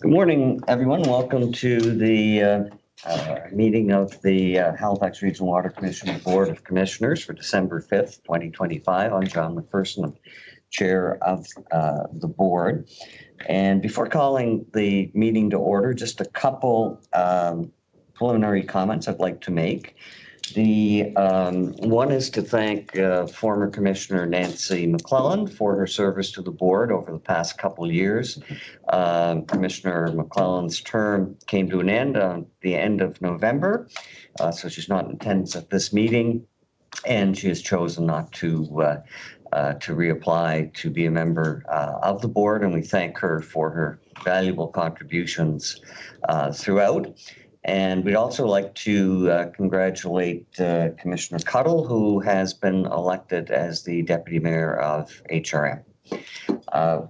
Good morning, everyone. Welcome to the meeting of the Halifax Regional Water Commission Board of Commissioners for December 5th, 2025. I'm John McPherson, Chair of the board. And before calling the meeting to order, just a couple preliminary comments I'd like to make. The one is to thank former Commissioner Nancy McClellan for her service to the board over the past couple of years. Commissioner McClellan's term came to an end on the end of November, so she's not in attendance at this meeting, and she has chosen not to reapply to be a member of the board, and we thank her for her valuable contributions throughout. And we'd also like to congratulate Commissioner Cuddle, who has been elected as the Deputy Mayor of HRM.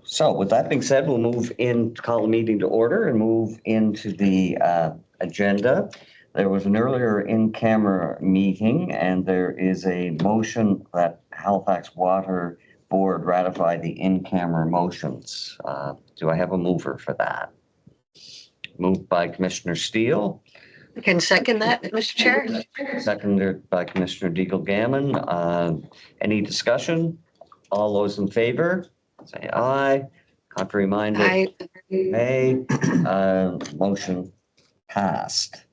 So with that being said, we'll move in to call the meeting to order and move into the agenda. There was an earlier in-camera meeting, and there is a motion that Halifax Water Board ratify the in-camera motions. Do I have a mover for that? Moved by Commissioner Steele. I can second that, Mr. Chair. Seconded by Commissioner Deagle-Gammon. Any discussion? All those in favor, say aye. Contrary minded, Aye. nay. Motion passed.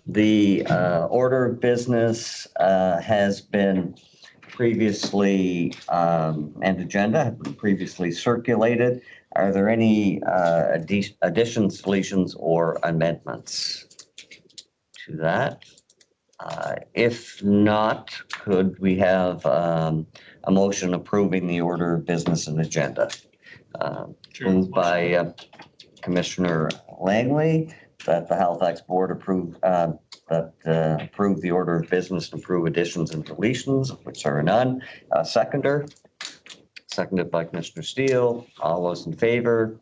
The order of business has been previously, and agenda have been previously circulated. Are there any additions, deletions, or amendments to that? If not, could we have a motion approving the order of business and agenda? Moved by Commissioner Langley that the Halifax Board approve the order of business and approve additions and deletions, which are none. Seconder. Seconded by Commissioner Steele. All those in favor?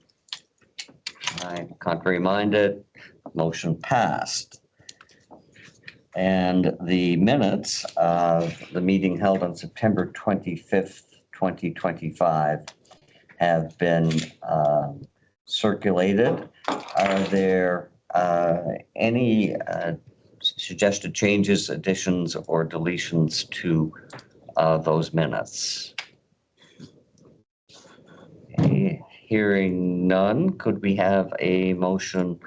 Aye. Contrary minded? Motion passed. And the minutes of the meeting held on September 25th, 2025 have been circulated. Are there any suggested changes, additions, or deletions to those minutes? Hearing none, could we have a motion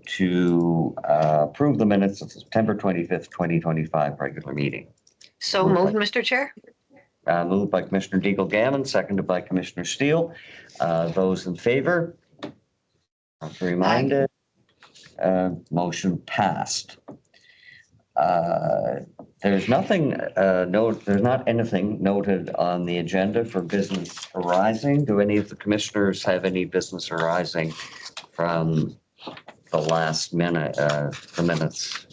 to approve the minutes of September 25th, 2025 regular meeting? So moved, Mr. Chair. Moved by Commissioner Deagle-Gammon, seconded by Commissioner Steele. Those in favor? Contrary minded? Motion passed. There's nothing there's not anything noted on the agenda for business arising. Do any of the commissioners have any business arising from the last minute, the minutes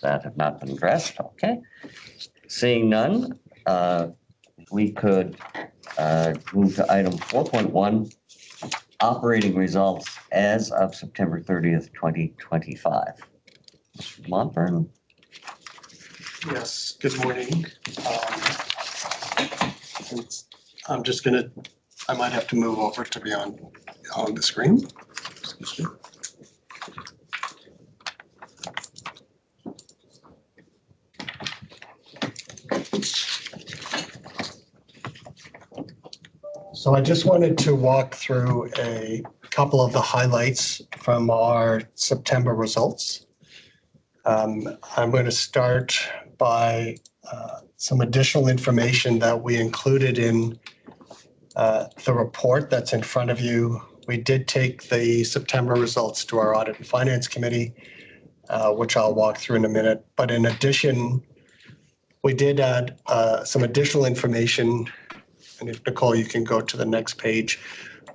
that have not been addressed? Okay. Seeing none, we could move to item 4.1, operating results as of September 30th, 2025. Mr. Montburn. Yes, good morning. I'm just gonna, I might have to move over to be on the screen. Excuse me. So I just wanted to walk through a couple of the highlights from our September results. I'm going to start by some additional information that we included in the report that's in front of you. We did take the September results to our Audit and Finance Committee, which I'll walk through in a minute. But in addition, we did add some additional information, and if Nicole, you can go to the next page,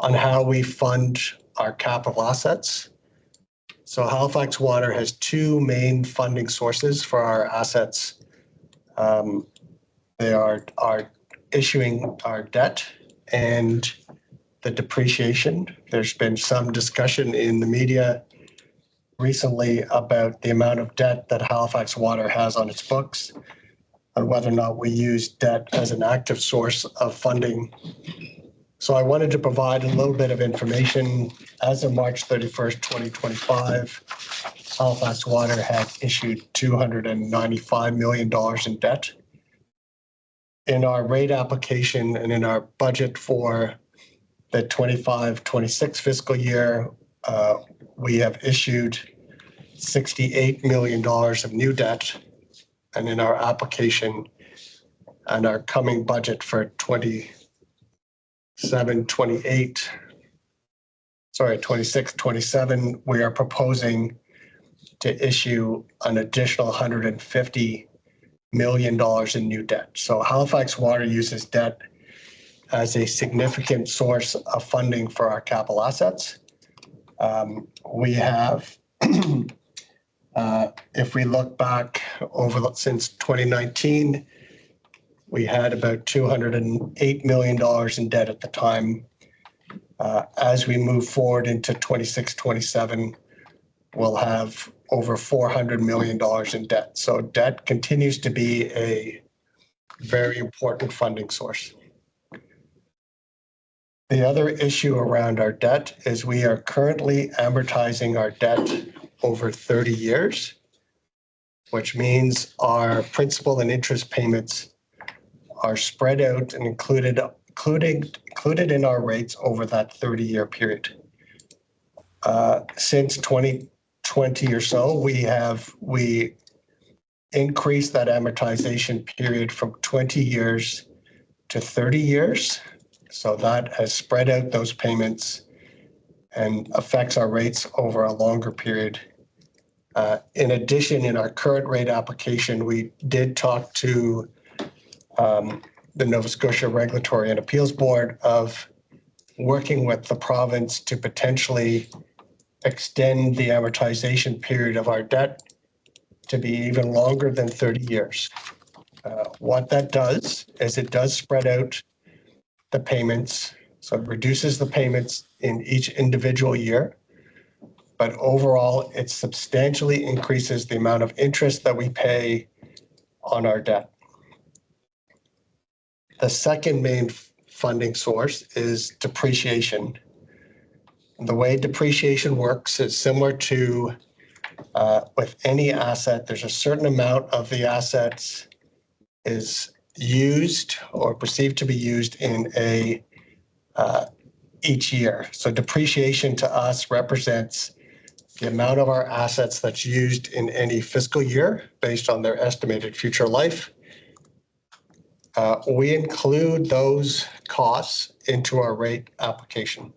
on how we fund our capital assets. So Halifax Water has two main funding sources for our assets. They are issuing our debt and the depreciation. There's been some discussion in the media recently about the amount of debt that Halifax Water has on its books and whether or not we use debt as an active source of funding So I wanted to provide a little bit of information. As of March 31st, 2025, Halifax Water had issued $295 million in debt. In our rate application and in our budget for the 25-26 fiscal year, we have issued $68 million of new debt. And in our application and our coming budget for 26-27, we are proposing to issue an additional $150 million in new debt. So Halifax Water uses debt as a significant source of funding for our capital assets. We have, if we look back since 2019, we had about $208 million in debt at the time. As we move forward into 26-27, we'll have over $400 million in debt. So debt continues to be a very important funding source. The other issue around our debt is we are currently amortizing our debt over 30 years, which means our principal and interest payments are spread out and included in our rates over that 30-year period. Since 2020 or so, we increased that amortization period from 20 years to 30 years. So that has spread out those payments and affects our rates over a longer period. In addition, in our current rate application, we did talk to the Nova Scotia Regulatory and Appeals Board of working with the province to potentially extend the amortization period of our debt to be even longer than 30 years. What that does is it does spread out the payments, so it reduces the payments in each individual year, but overall it substantially increases the amount of interest that we pay on our debt. The second main funding source is depreciation. And the way depreciation works is similar to with any asset. There's a certain amount of the assets is used or perceived to be used in each year. So depreciation to us represents the amount of our assets that's used in any fiscal year based on their estimated future life. We include those costs into our rate application.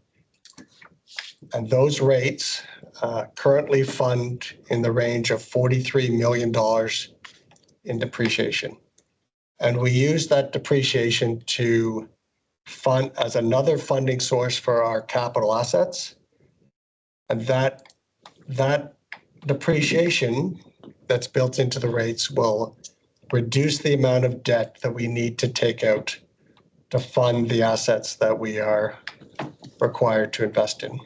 And those rates currently fund in the range of $43 million in depreciation. And we use that depreciation to fund as another funding source for our capital assets. And that depreciation that's built into the rates will reduce the amount of debt that we need to take out to fund the assets that we are required to invest in.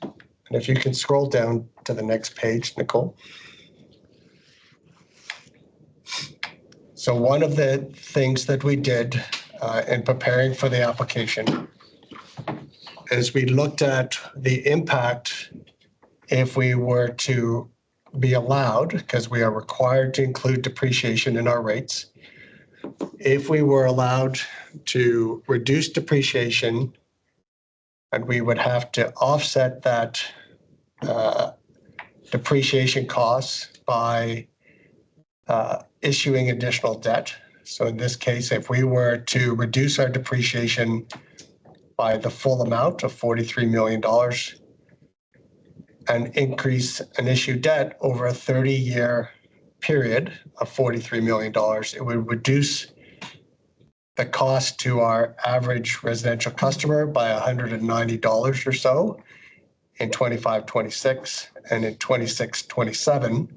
And if you can scroll down to the next page, Nicole. So one of the things that we did in preparing for the application is we looked at the impact if we were to be allowed, because we are required to include depreciation in our rates, if we were allowed to reduce depreciation and we would have to offset that depreciation costs by issuing additional debt. So in this case, if we were to reduce our depreciation by the full amount of $43 million and increase and issue debt over a 30-year period of $43 million, it would reduce the cost to our average residential customer by $190 or so in 25-26, and in 26-27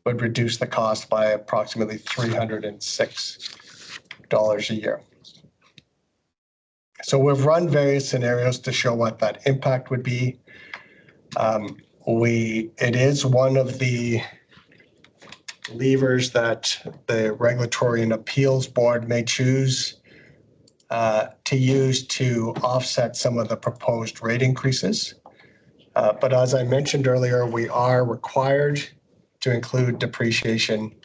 would reduce the cost by approximately $306 a year. So we've run various scenarios to show what that impact would be. It is one of the levers that the Regulatory and Appeals Board may choose to use to offset some of the proposed rate increases. But as I mentioned earlier, we are required to include depreciation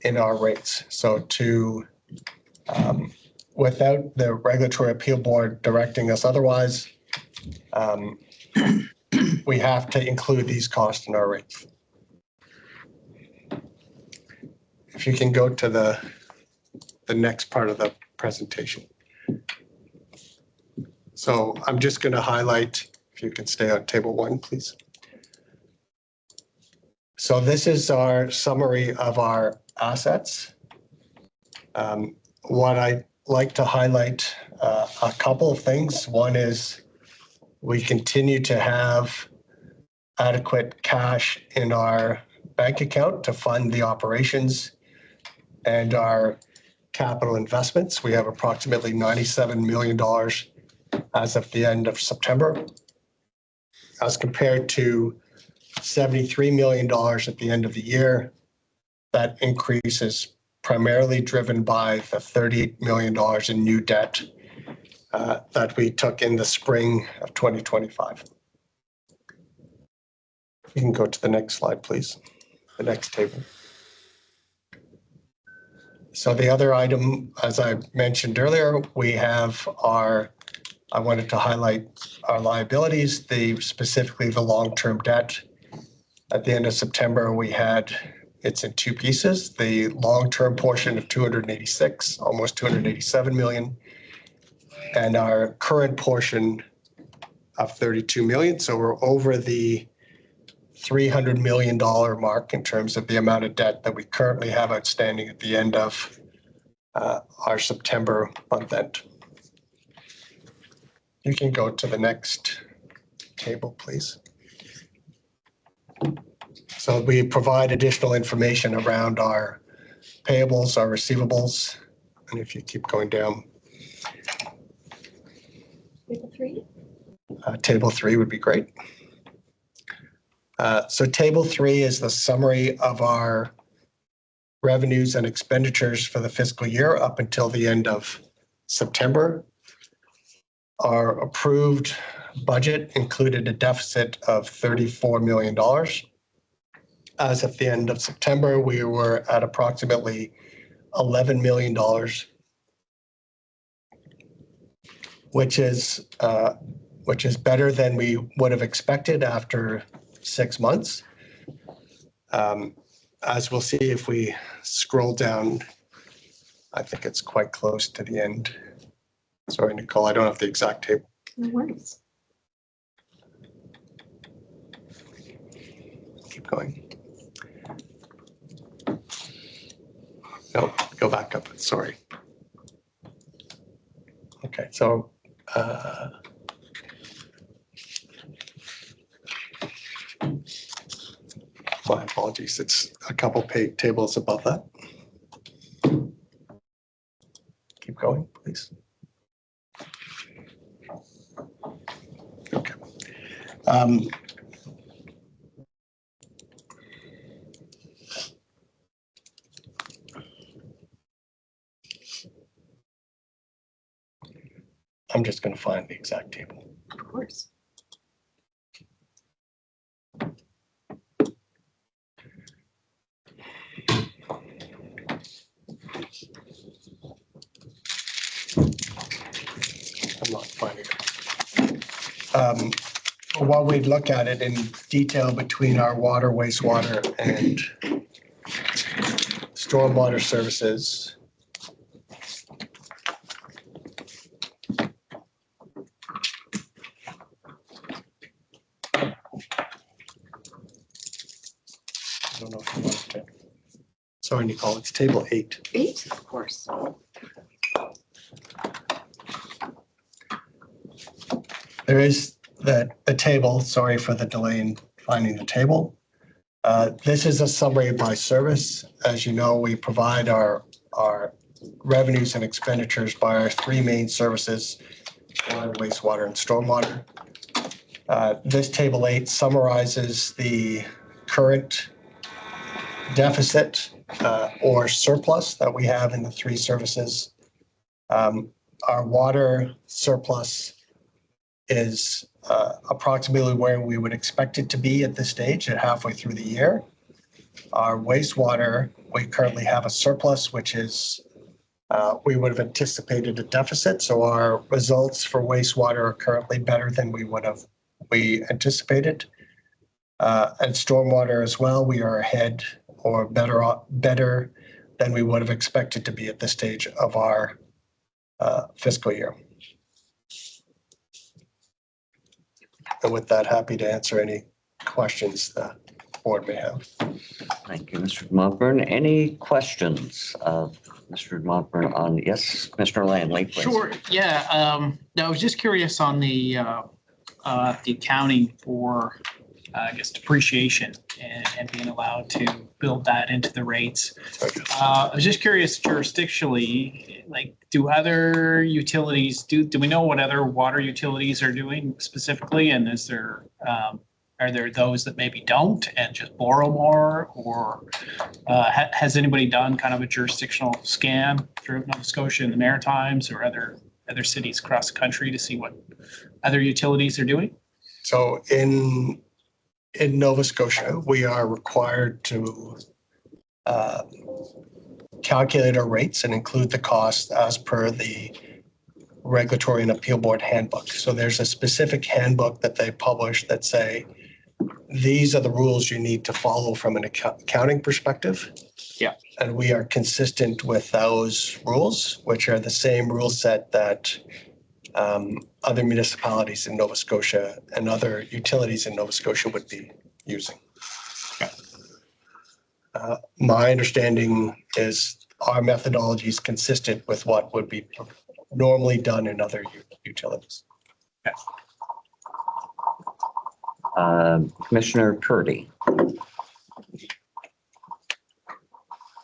in our rates. So without the Regulatory Appeal Board directing us otherwise, we have to include these costs in our rates. If you can go to the next part of the presentation. So I'm just going to highlight, if you can stay on table 1, please. So this is our summary of our assets. What I'd like to highlight a couple of things. One is we continue to have adequate cash in our bank account to fund the operations and our capital investments. We have approximately $97 million as of the end of September, as compared to $73 million at the end of the year. That increase is primarily driven by the $38 million in new debt that we took in the spring of 2025. You can go to the next slide, please. The next table. So the other item, as I mentioned earlier, we have I wanted to highlight our liabilities, specifically the long-term debt. At the end of September, it's in 2 pieces. The long-term portion of 286, almost 287 million, and our current portion of 32 million. So we're over the $300 million mark in terms of the amount of debt that we currently have outstanding at the end of our September month end. You can go to the next table, please. So we provide additional information around our payables, our receivables, and if you keep going down. Table 3? Table 3 would be great. So table 3 is the summary of our revenues and expenditures for the fiscal year up until the end of September. Our approved budget included a deficit of $34 million. As of the end of September, we were at approximately $11 million, which is better than we would have expected after 6 months. As we'll see if we scroll down, I think it's quite close to the end. Sorry, Nicole, I don't have the exact table. No worries. Keep going. No, go back up. Sorry. Okay, so my apologies. It's a couple tables above that. Keep going, please. Okay. I'm just going to find the exact table. Of course. I'm not finding it. While we look at it in detail between our water, wastewater, and stormwater services, I don't know if you want to. Sorry, Nicole, it's table 8. 8, of course. There is the table. Sorry for the delay in finding the table. This is a summary by service. As you know, we provide our revenues and expenditures by our 3 main services, water, wastewater, and stormwater. This table 8 summarizes the current deficit or surplus that we have in the 3 services. our water surplus is approximately where we would expect it to be at this stage at halfway through the year. Our wastewater, we currently have a surplus, which is we would have anticipated a deficit. So our results for wastewater are currently better than we anticipated. And stormwater as well, we are ahead or better than we would have expected to be at this stage of our fiscal year. And with that, happy to answer any questions the board may have. Thank you, Mr. Montburn. Any questions of Mr. Montburn on, yes, Mr. Landley, please. Sure, yeah. I was just curious on the accounting for, I guess, depreciation and being allowed to build that into the rates. I was just curious jurisdictionally, like, do other utilities, do we know what other water utilities are doing specifically? And is there, are there those that maybe don't and just borrow more? Or has anybody done kind of a jurisdictional scan through Nova Scotia and the Maritimes or other cities across the country to see what other utilities are doing? So in Nova Scotia, we are required to calculate our rates and include the cost as per the Regulatory and Appeal Board handbook. So there's a specific handbook that they publish that say, these are the rules you need to follow from an accounting perspective. Yeah. And we are consistent with those rules, which are the same rule set that other municipalities in Nova Scotia and other utilities in Nova Scotia would be using. Okay. My understanding is our methodology is consistent with what would be normally done in other utilities. Okay. Commissioner Purdy.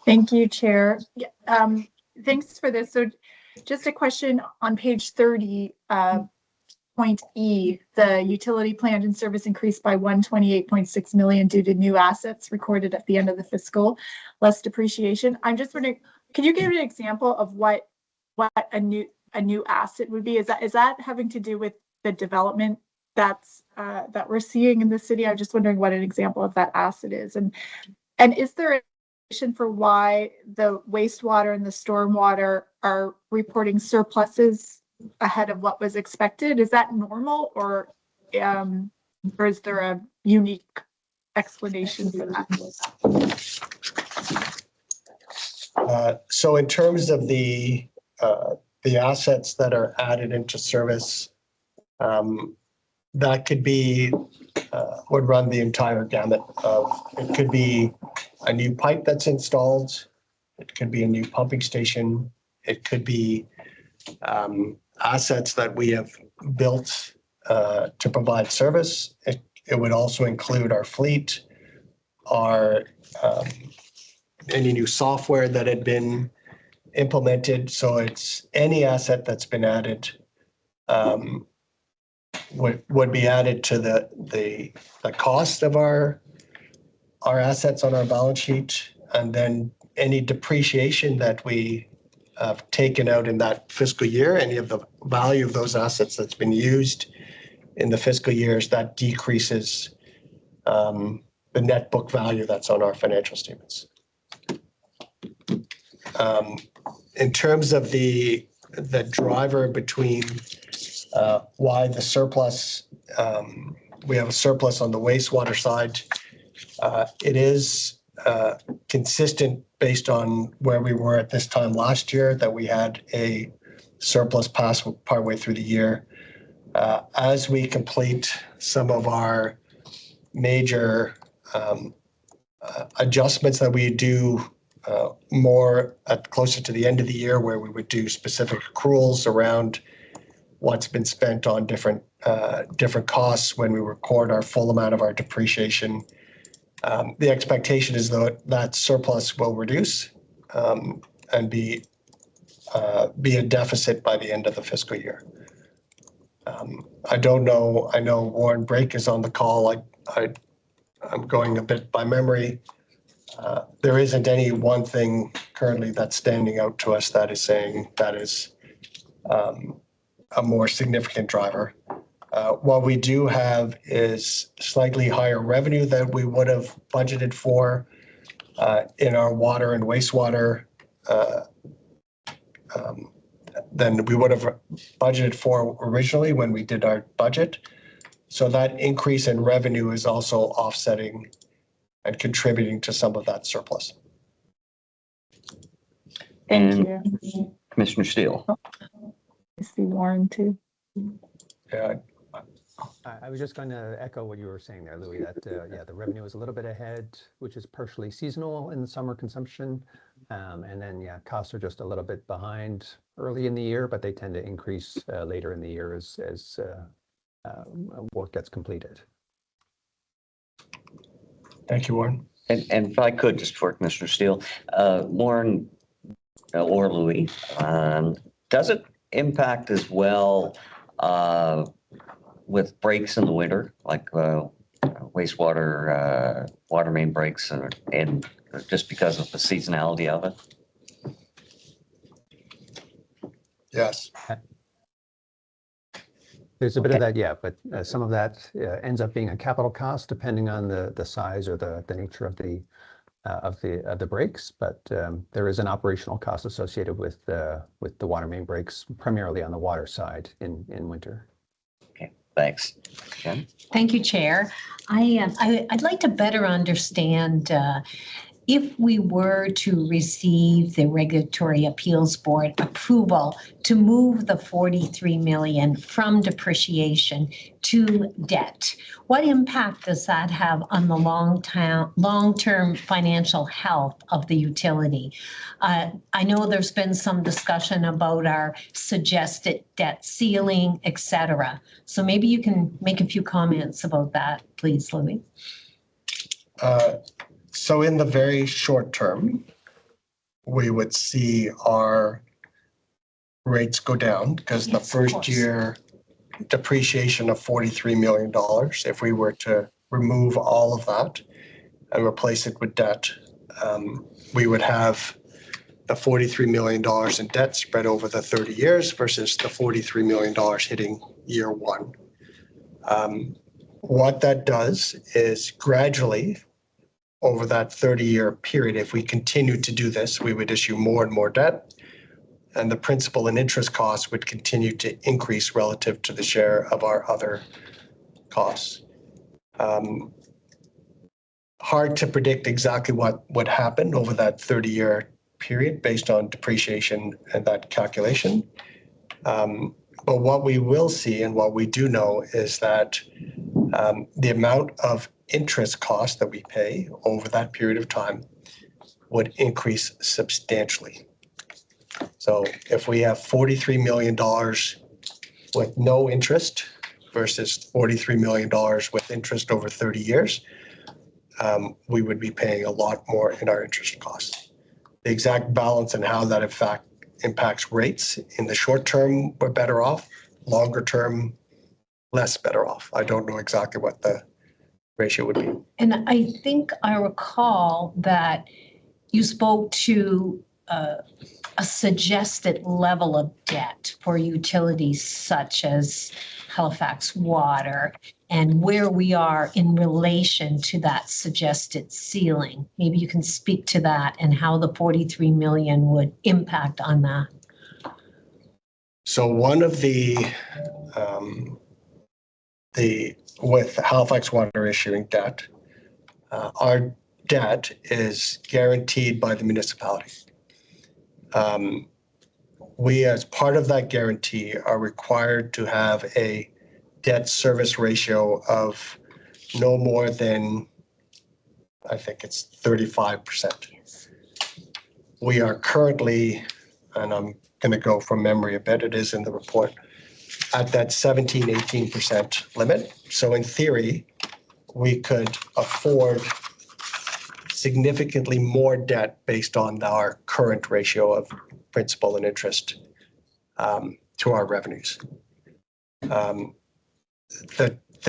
Thank you, Chair. Thanks for this. So just a question on page 30, point E, the utility planned and service increased by 128.6 million due to new assets recorded at the end of the fiscal, less depreciation. I'm just wondering, can you give an example of what a new asset would be? Is that having to do with the development that's that we're seeing in the city? I'm just wondering what an example of that asset is, and is there a reason for why the wastewater and the stormwater are reporting surpluses ahead of what was expected? Is that normal, or is there a unique explanation for that? So in terms of the assets that are added into service, that could be would run the entire gamut of, it could be a new pipe that's installed, it could be a new pumping station, it could be assets that we have built to provide service. It would also include our fleet, our any new software that had been implemented. So it's any asset that's been added would be added to the cost of our assets on our balance sheet, and then any depreciation that we have taken out in that fiscal year, any of the value of those assets that's been used in the fiscal years, that decreases the net book value that's on our financial statements. In terms of the driver between why the surplus, we have a surplus on the wastewater side. It is consistent based on where we were at this time last year, that we had a surplus partway through the year. As we complete some of our major adjustments that we do more closer to the end of the year, where we would do specific accruals around what's been spent on different costs when we record our full amount of our depreciation. The expectation is that surplus will reduce and be a deficit by the end of the fiscal year. I don't know. I know Warren Brake is on the call. I'm going a bit by memory. There isn't any one thing currently that's standing out to us that is saying that is a more significant driver. What we do have is slightly higher revenue that we would have budgeted for in our water and wastewater than we would have budgeted for originally when we did our budget. So that increase in revenue is also offsetting and contributing to some of that surplus. Thank And you. Commissioner Steele. I see Warren too. Yeah, I was just going to echo what you were saying there, Louis, that, yeah, the revenue is a little bit ahead, which is partially seasonal in the summer consumption. And then, yeah, costs are just a little bit behind early in the year, but they tend to increase later in the year as work gets completed. thank you, Warren. And if I could, just for Commissioner Steele, Warren or Louis, does it impact as well with breaks in the winter, like wastewater, water main breaks, and just because of the seasonality of it? Yes. There's a bit of that, yeah, but some of that ends up being a capital cost depending on the size or the nature of the breaks. But there is an operational cost associated with the water main breaks, primarily on the water side in winter. Okay, thanks. Jen? Thank you, Chair. I'd like to better understand if we were to receive the Regulatory Appeals Board approval to move the 43 million from depreciation to debt, what impact does that have on the long-term financial health of the utility? I know there's been some discussion about our suggested debt ceiling, et cetera. So maybe you can make a few comments about that, please, Louis. So in the very short term, we would see our rates go down because the first year depreciation of $43 million, if we were to remove all of that and replace it with debt, we would have the $43 million in debt spread over the 30 years versus the $43 million hitting year one. What that does is gradually, over that 30-year period, if we continue to do this, we would issue more and more debt, and the principal and interest costs would continue to increase relative to the share of our other costs. Hard to predict exactly what would happen over that 30-year period based on depreciation and that calculation. But what we will see and what we do know is that the amount of interest costs that we pay over that period of time would increase substantially. So if we have $43 million with no interest versus $43 million with interest over 30 years, we would be paying a lot more in our interest costs. The exact balance and how that impacts rates in the short term, we're better off. Longer term, less better off. I don't know exactly what the ratio would be. And I think I recall that you spoke to a suggested level of debt for utilities such as Halifax Water and where we are in relation to that suggested ceiling. Maybe you can speak to that and how the 43 million would impact on that. So one of with Halifax Water issuing debt, our debt is guaranteed by the municipality. We, as part of that guarantee, are required to have a debt service ratio of no more than, I think it's 35%. We are currently, and I'm going to go from memory a bit, it is in the report, at that 18% limit. So in theory, we could afford significantly more debt based on our current ratio of principal and interest to our revenues. The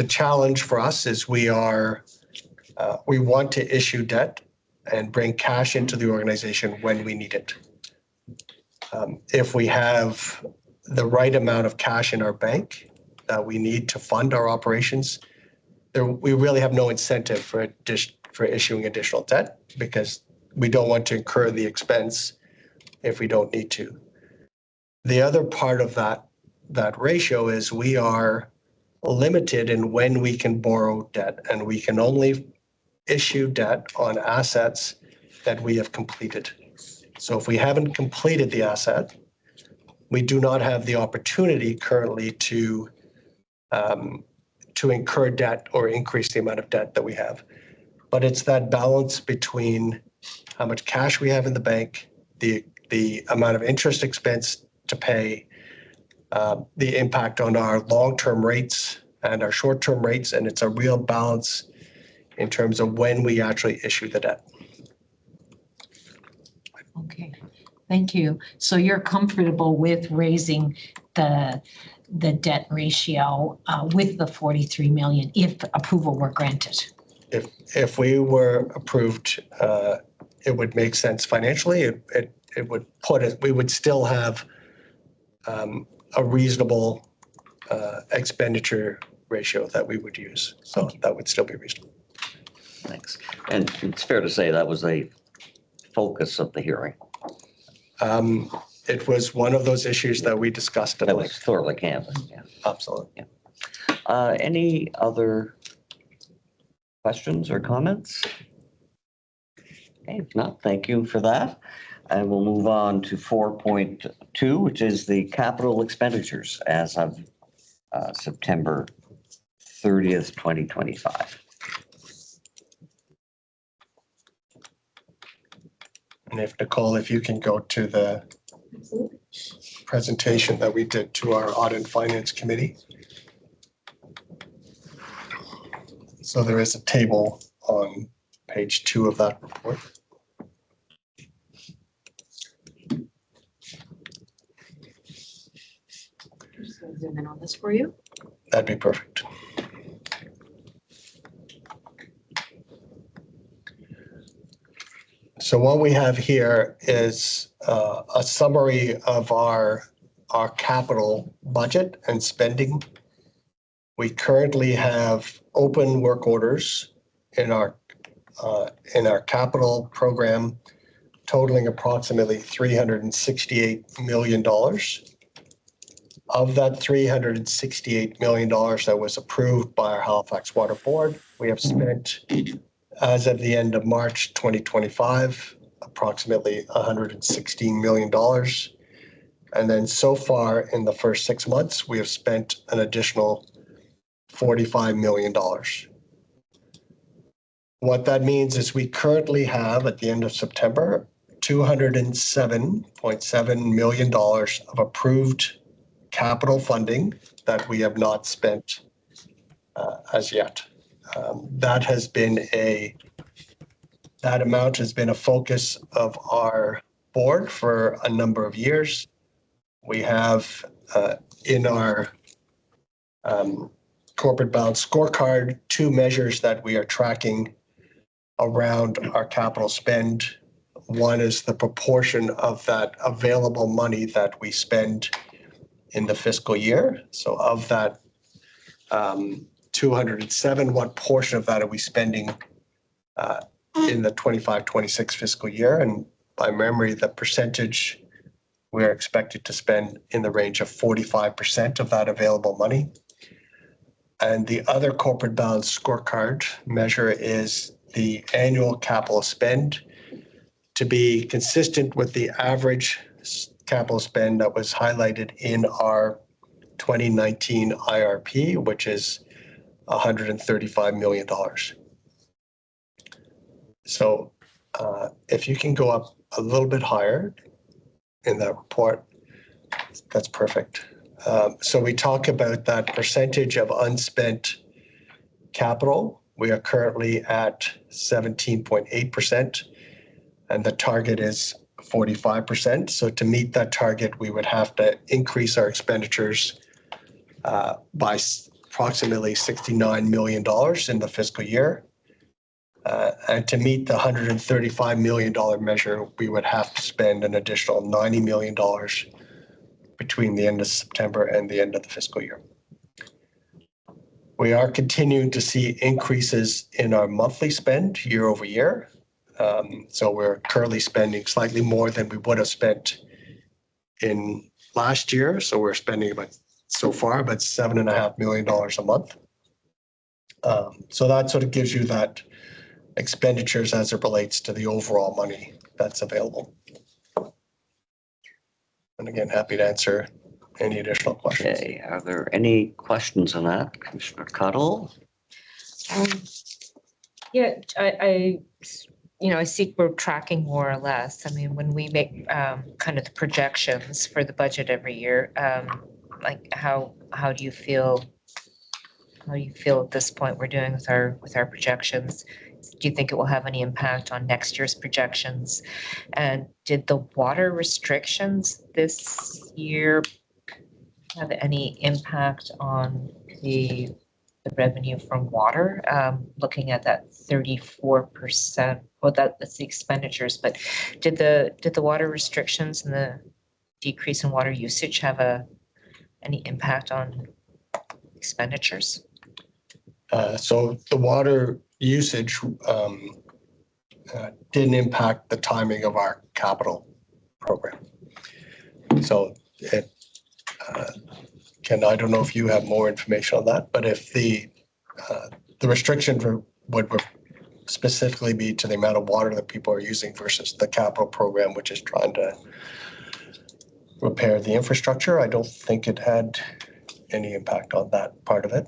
challenge for us is we want to issue debt and bring cash into the organization when we need it. If we have the right amount of cash in our bank that we need to fund our operations, we really have no incentive for issuing additional debt because we don't want to incur the expense if we don't need to. The other part of that ratio is we are limited in when we can borrow debt, and we can only issue debt on assets that we have completed. So if we haven't completed the asset, we do not have the opportunity currently to incur debt or increase the amount of debt that we have. But it's that balance between how much cash we have in the bank, the amount of interest expense to pay, the impact on our long-term rates and our short-term rates, and it's a real balance in terms of when we actually issue the debt. Okay, thank you. So you're comfortable with raising the debt ratio with the 43 million if approval were granted? If we were approved, it would make sense financially. It would put it, we would still have a reasonable expenditure ratio that we would use. So that would still be reasonable. Thanks. And it's fair to say that was a focus of the hearing. It was one of those issues that we discussed at That was length. thoroughly canvassed, yeah. Absolutely. Any other questions or comments? Okay, if not, thank you for that. And we'll move on to 4.2, which is the capital expenditures as of September 30th, 2025. And if Nicole, if you can go to the presentation that we did to our Audit and Finance Committee. So there is a table on page 2 of that report. Just gonna zoom in on this for you. That'd be perfect. So what we have here is a summary of our capital budget and spending. We currently have open work orders in our capital program totaling approximately $368 million. Of that $368 million that was approved by our Halifax Water Board, we have spent, as of the end of March 2025, approximately $116 million. And then so far in the first 6 months, we have spent an additional $45 million. What that means is we currently have, at the end of September, $207.7 million of approved capital funding that we have not spent as yet. That amount has been a focus of our board for a number of years. We have in our corporate balance scorecard 2 measures that we are tracking around our capital spend. One is the proportion of that available money that we spend in the fiscal year. So of that 207, what portion of that are we spending in the 25-26 fiscal year? And by memory, the percentage we are expected to spend in the range of 45% of that available money. And the other corporate balance scorecard measure is the annual capital spend to be consistent with the average capital spend that was highlighted in our 2019 IRP, which is $135 million. So if you can go up a little bit higher in that report, that's perfect. So we talk about that percentage of unspent capital. We are currently at 17.8%, and the target is 45%. So to meet that target, we would have to increase our expenditures by approximately $69 million in the fiscal year. And to meet the $135 million measure, we would have to spend an additional $90 million between the end of September and the end of the fiscal year. We are continuing to see increases in our monthly spend year over year. So we're currently spending slightly more than we would have spent in last year. So we're spending about $7.5 million a month. So that sort of gives you that expenditures as it relates to the overall money that's available. And again, happy to answer any additional questions. Okay, are there any questions on that? Commissioner Cuddle? Yeah, I see we're tracking more or less. I mean, when we make kind of the projections for the budget every year, like how do you feel? How do you feel at this point we're doing with our projections? Do you think it will have any impact on next year's projections? And did the water restrictions this year have any impact on the revenue from water? Looking at that 34%, well, that's the expenditures, but did the water restrictions and the decrease in water usage have any impact on expenditures? So the water usage didn't impact the timing of our capital program. So Ken, I don't know if you have more information on that, but if the restriction would specifically be to the amount of water that people are using versus the capital program, which is trying to repair the infrastructure, I don't think it had any impact on that part of it.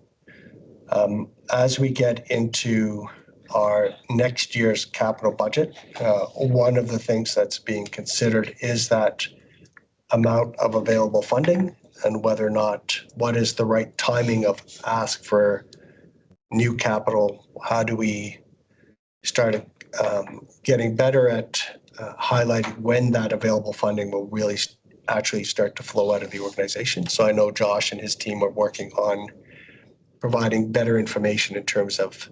As we get into our next year's capital budget, one of the things that's being considered is that amount of available funding and whether or not what is the right timing of ask for new capital. How do we start getting better at highlighting when that available funding will really actually start to flow out of the organization? So I know Josh and his team are working on providing better information in terms of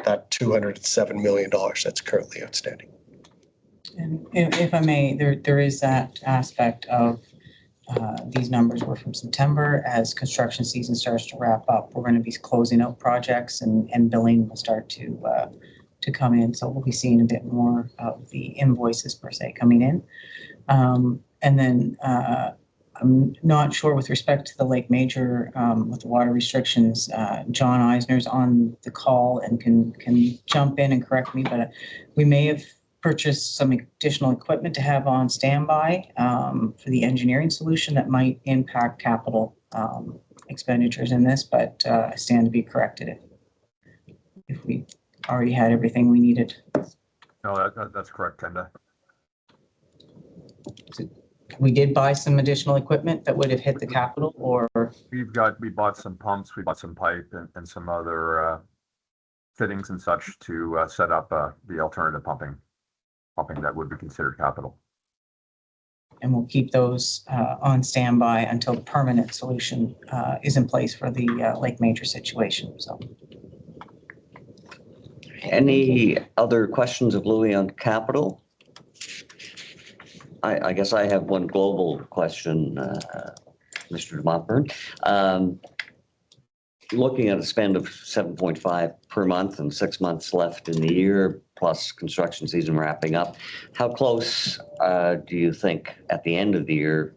that $207 million that's currently outstanding. And if I may, there is that aspect of these numbers were from September. As construction season starts to wrap up, we're going to be closing out projects and billing will start to come in. So we'll be seeing a bit more of the invoices per se coming in. And then I'm not sure with respect to the Lake Major with the water restrictions. John Eisner's on the call and can jump in and correct me, but we may have purchased some additional equipment to have on standby for the engineering solution that might impact capital expenditures in this, but I stand to be corrected if we already had everything we needed. No, that's correct, Kenda. We did buy some additional equipment that would have hit the capital, or We bought some pumps, we bought some pipe and some other fittings and such to set up the alternative pumping that would be considered capital. and we'll keep those on standby until the permanent solution is in place for the Lake Major situation. So, Any other questions of Louis on capital? I guess I have one global question, Mr. de Montfort. Looking at a spend of 7.5 per month and 6 months left in the year, plus construction season wrapping up, how close do you think at the end of the year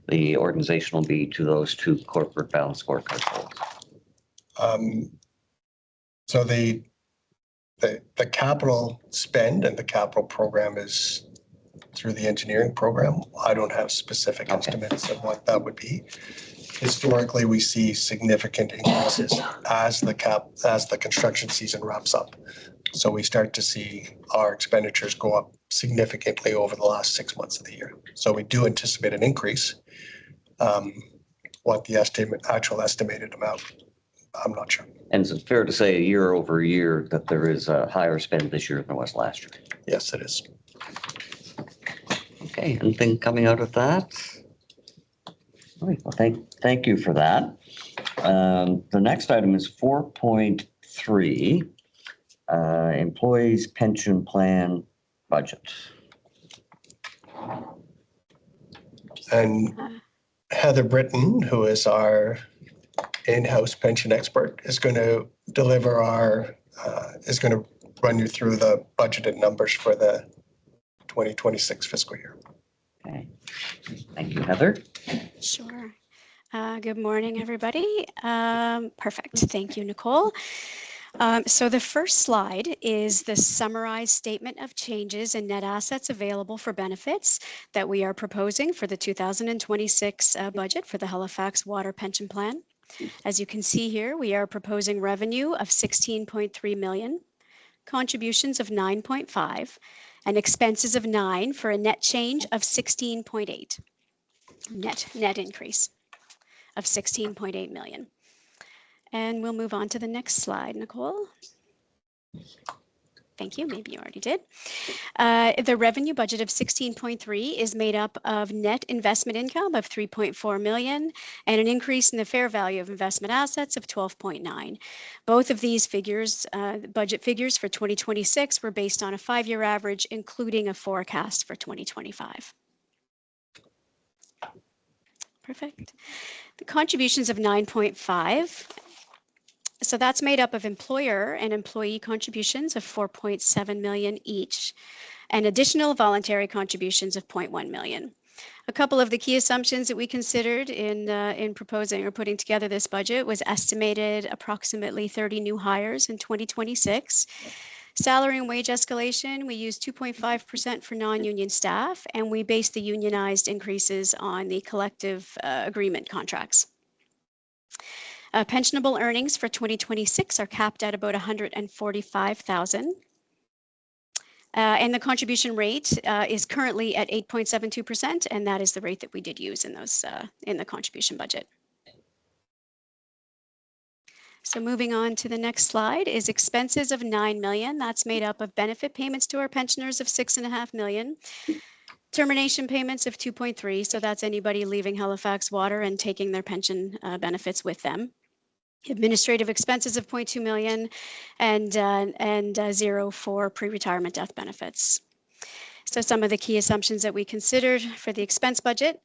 the organization will be to those two corporate balance scorecard goals? So the capital spend and the capital program is through the engineering program. I don't have specific estimates of what that would be. Historically, we see significant increases as the construction season wraps up. So we start to see our expenditures go up significantly over the last 6 months of the year. So we do anticipate an increase. What the actual estimated amount, I'm not sure. And is it fair to say year over year that there is a higher spend this year than there was last year? Yes, it is. Okay, anything coming out of that? All right, well, thank you for that. The next item is 4.3, employees pension plan budget. And Heather Britton, who is our in-house pension expert, is going to is going to run you through the budgeted numbers for the 2026 fiscal year. Okay. Thank you, Heather. Sure. Good morning, everybody. Perfect. Thank you, Nicole. So the first slide is the summarized statement of changes in net assets available for benefits that we are proposing for the 2026 budget for the Halifax Water Pension Plan. As you can see here, we are proposing revenue of 16.3 million, contributions of 9.5, and expenses of 9 for a net change of 16.8. Net increase of 16.8 million. And we'll move on to the next slide, Nicole. Thank you. Maybe you already did. The revenue budget of 16.3 is made up of net investment income of 3.4 million and an increase in the fair value of investment assets of 12.9. Both of these figures, budget figures for 2026, were based on a 5-year average, including a forecast for 2025. Perfect. The contributions of 9.5. So that's made up of employer and employee contributions of 4.7 million each, and additional voluntary contributions of 0.1 million. A couple of the key assumptions that we considered in proposing or putting together this budget was estimated approximately 30 new hires in 2026. Salary and wage escalation, we used 2.5% for non-union staff, and we based the unionized increases on the collective agreement contracts. Pensionable earnings for 2026 are capped at about 145,000. And the contribution rate is currently at 8.72%, and that is the rate that we did use in those in the contribution budget. So moving on to the next slide is expenses of 9 million. That's made up of benefit payments to our pensioners of 6.5 million. Termination payments of 2.3, so that's anybody leaving Halifax Water and taking their pension benefits with them. Administrative expenses of 0.2 million and 0 for pre-retirement death benefits. So some of the key assumptions that we considered for the expense budget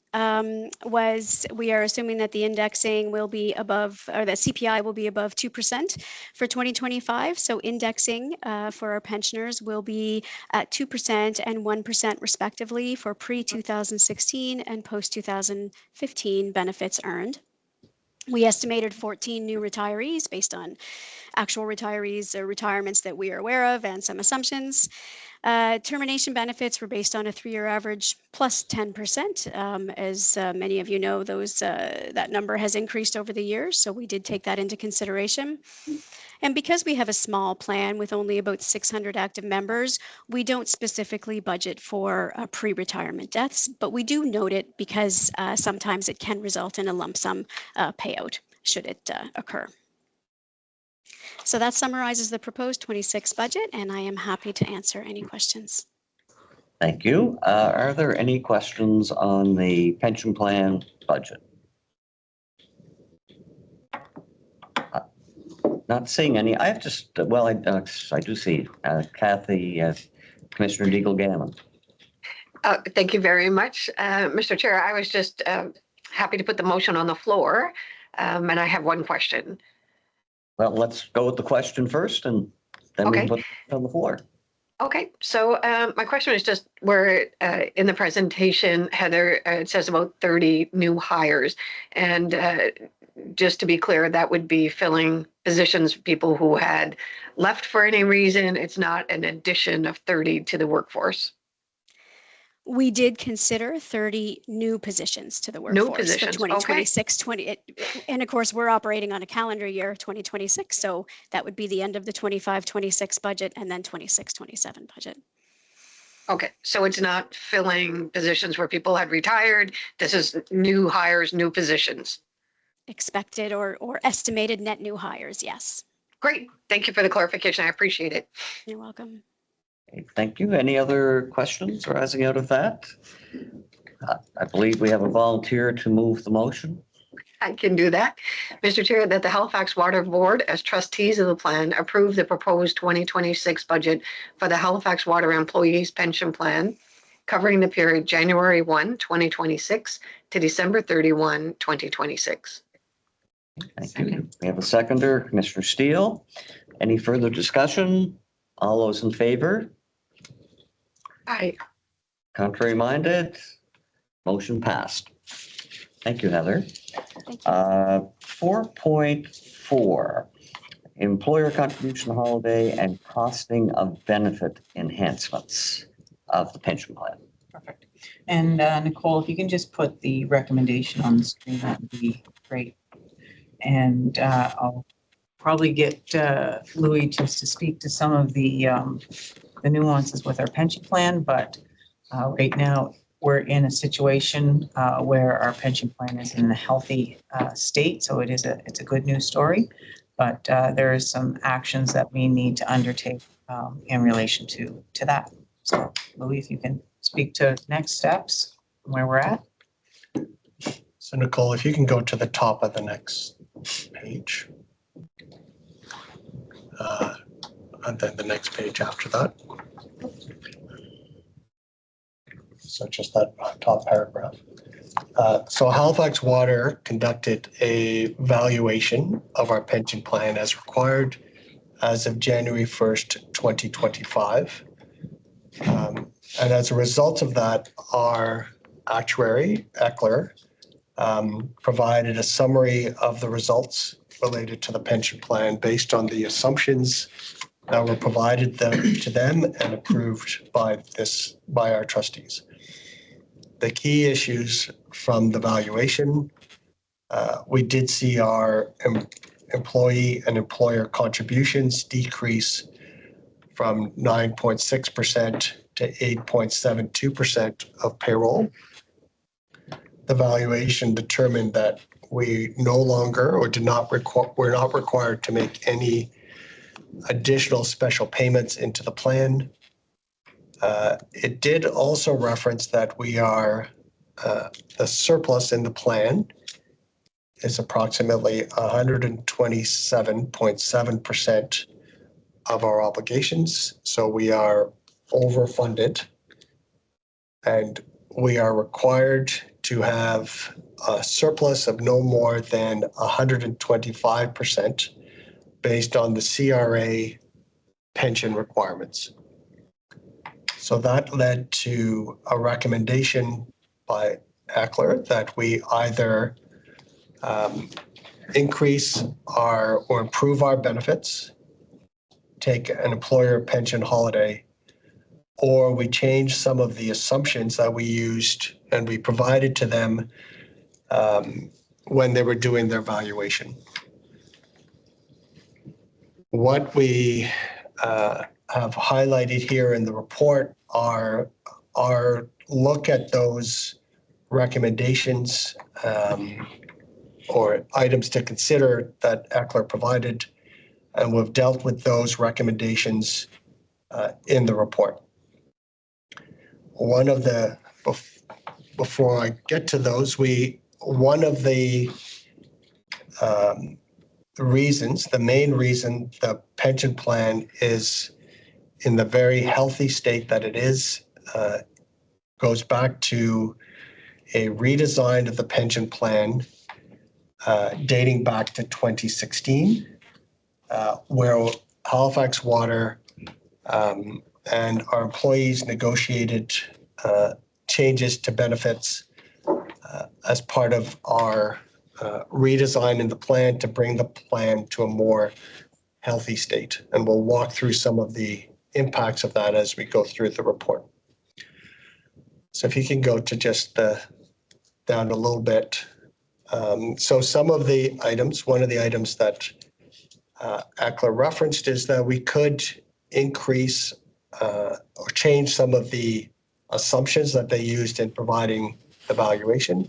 was we are assuming that the indexing will be above, or that CPI will be above 2% for 2025. So indexing for our pensioners will be at 2% and 1% respectively for pre-2016 and post-2015 benefits earned. We estimated 14 new retirees based on actual retirees or retirements that we are aware of and some assumptions. Termination benefits were based on a 3-year average plus 10%. As many of you know, that number has increased over the years, so we did take that into consideration. And because we have a small plan with only about 600 active members, we don't specifically budget for pre-retirement deaths, but we do note it because sometimes it can result in a lump sum payout should it occur. So that summarizes the proposed 26 budget, and I am happy to answer any questions. Thank you. Are there any questions on the pension plan budget? Not seeing any. I have just, well, I do see Kathy, Commissioner Deagle-Gammon. Thank you very much, Mr. Chair. I was just happy to put the motion on the floor, and I have one question. Well, let's go with the question first, and then we Okay. put it on the floor. Okay, so my question is just where in the presentation, Heather, it says about 30 new hires. And just to be clear, that would be filling positions, people who had left for any reason. It's not an addition of 30 to the workforce. We did consider 30 new positions to the New workforce positions, for 2026, and of course, we're operating on a calendar year, 2026, so that would be the end of the 25-26 budget and then 26-27 budget. Okay, so it's not filling positions where people had retired. This is new hires, new positions. Expected or estimated net new hires, yes. Great, thank you for the clarification. I appreciate it. You're welcome. Okay, thank you. Any other questions arising out of that? I believe we have a volunteer to move the motion. I can do that. Mr. Chair, that the Halifax Water Board, as trustees of the plan, approve the proposed 2026 budget for the Halifax Water Employees Pension Plan covering the period January 1, 2026 to December 31, 2026. Thank you. We have a seconder, Commissioner Steele. Any further discussion? All those in favor? Aye. Contrary minded? Motion passed. Thank you, Heather. Thank you. 4.4, employer contribution holiday and costing of benefit enhancements of the pension plan. Perfect. And Nicole, if you can just put the recommendation on the screen, that would be great. And I'll probably get Louis just to speak to some of the nuances with our pension plan, but right now we're in a situation where our pension plan is in a healthy state, so it's a good news story. But there is some actions that we need to undertake in relation to that. So Louis, if you can speak to next steps, where we're at. So Nicole, if you can go to the top of the next page. And then the next page after that. So just that top paragraph. So Halifax Water conducted a valuation of our pension plan as required as of January 1st, 2025. And as a result of that, our actuary, Eckler, provided a summary of the results related to the pension plan based on the assumptions that were provided to them and approved by our trustees. The key issues from the valuation, we did see our employee and employer contributions decrease from 9.6% to 8.72% of payroll. The valuation determined that we no longer or we're not required to make any additional special payments into the plan. It did also reference that we are, the surplus in the plan is approximately 127.7% of our obligations. So we are overfunded and we are required to have a surplus of no more than 125% based on the CRA pension requirements. So that led to a recommendation by Eckler that we either increase or improve our benefits, take an employer pension holiday, or we change some of the assumptions that we used and we provided to them when they were doing their valuation. What we have highlighted here in the report are our look at those recommendations or items to consider that Eckler provided, and we've dealt with those recommendations in the report. One of the, before I get to those, one of the reasons, the main reason the pension plan is in the very healthy state that it is, goes back to a redesign of the pension plan dating back to 2016, where Halifax Water and our employees negotiated changes to benefits as part of our redesign in the plan to bring the plan to a more healthy state. And we'll walk through some of the impacts of that as we go through the report. So if you can go to just down a little bit. So some of the items, one of the items that Eckler referenced is that we could increase or change some of the assumptions that they used in providing the valuation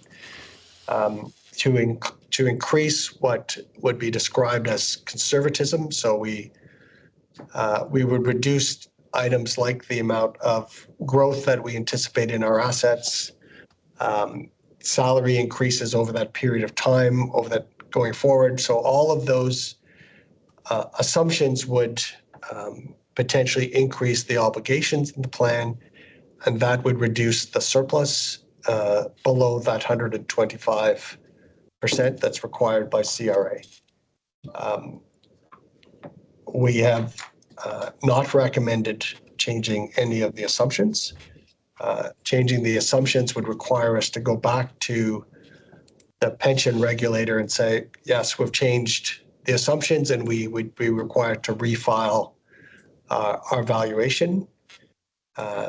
to increase what would be described as conservatism. So we would reduce items like the amount of growth that we anticipate in our assets, salary increases over that period of time, over that going forward. So all of those assumptions would potentially increase the obligations in the plan And that would reduce the surplus below that 125% that's required by CRA. We have not recommended changing any of the assumptions. Changing the assumptions would require us to go back to the pension regulator and say, yes, we've changed the assumptions and we would be required to refile our valuation.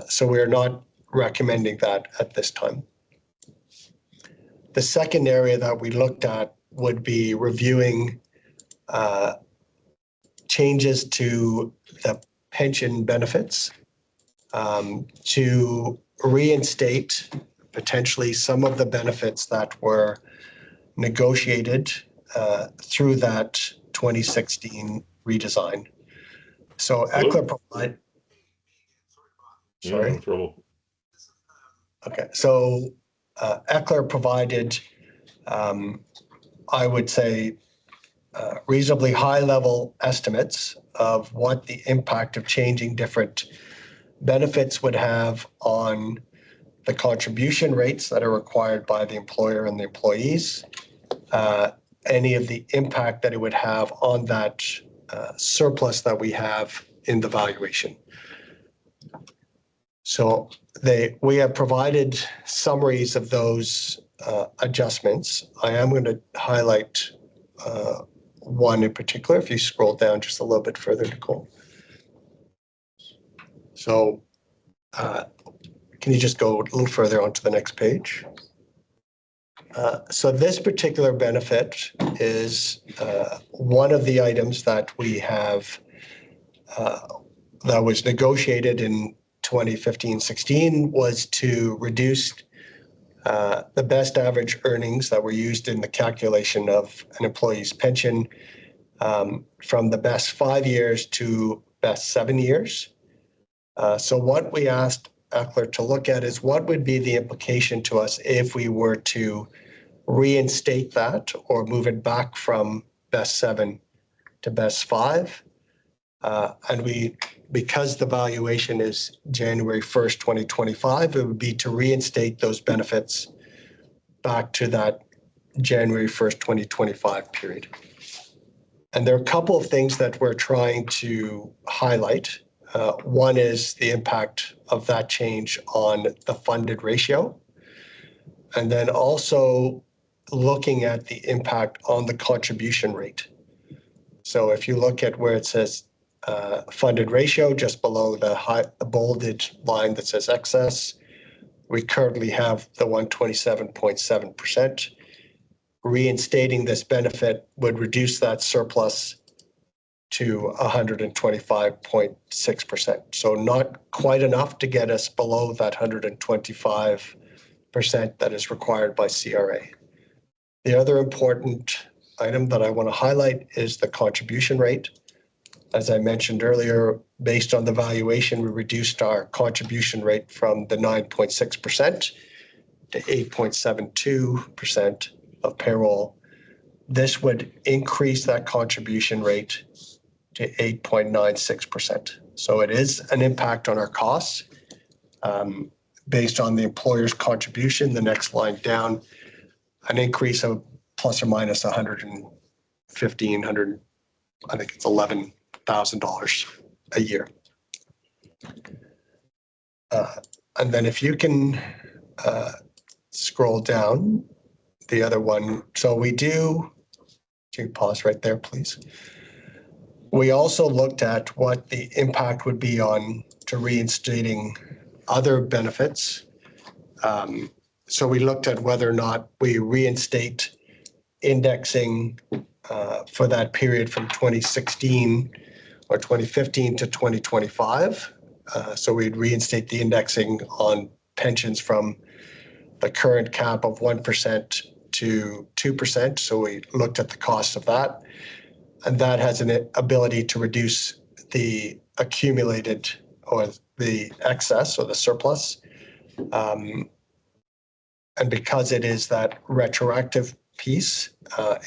So we're not recommending that at this time. The second area that we looked at would be reviewing changes to the pension benefits to reinstate potentially some of the benefits that were negotiated through that 2016 redesign. So ECLA provide. Sorry. No trouble. Okay, so ECLA provided, I would say, reasonably high-level estimates of what the impact of changing different benefits would have on the contribution rates that are required by the employer and the employees, any of the impact that it would have on that surplus that we have in the valuation. So we have provided summaries of those adjustments. I am going to highlight one in particular, if you scroll down just a little bit further, Nicole. So can you just go a little further onto the next page? So this particular benefit is one of the items that we have that was negotiated in 2015-16 was to reduce the best average earnings that were used in the calculation of an employee's pension from the best 5 years to best 7 years. So what we asked ECLA to look at is what would be the implication to us if we were to reinstate that or move it back from best 7 to best 5. And because the valuation is January 1st, 2025, it would be to reinstate those benefits back to that January 1st, 2025 period. And there are a couple of things that we're trying to highlight. One is the impact of that change on the funded ratio. And then also looking at the impact on the contribution rate. So if you look at where it says funded ratio, just below the bolded line that says excess, we currently have the 127.7%. Reinstating this benefit would reduce that surplus to 125.6%. So not quite enough to get us below that 125% that is required by CRA. The other important item that I want to highlight is the contribution rate. As I mentioned earlier, based on the valuation, we reduced our contribution rate from the 9.6% to 8.72% of payroll. This would increase that contribution rate to 8.96%. So it is an impact on our costs based on the employer's contribution. The next line down, an increase of plus or minus I think it's $11,000 a year. And then if you can scroll down the other one. So we do, can you pause right there, please? We also looked at what the impact would be on to reinstating other benefits. So we looked at whether or not we reinstate indexing for that period from 2016 or 2015 to 2025. So we'd reinstate the indexing on pensions from the current cap of 1% to 2%. So we looked at the cost of that. And that has an ability to reduce the accumulated or the excess or the surplus. And because it is that retroactive piece,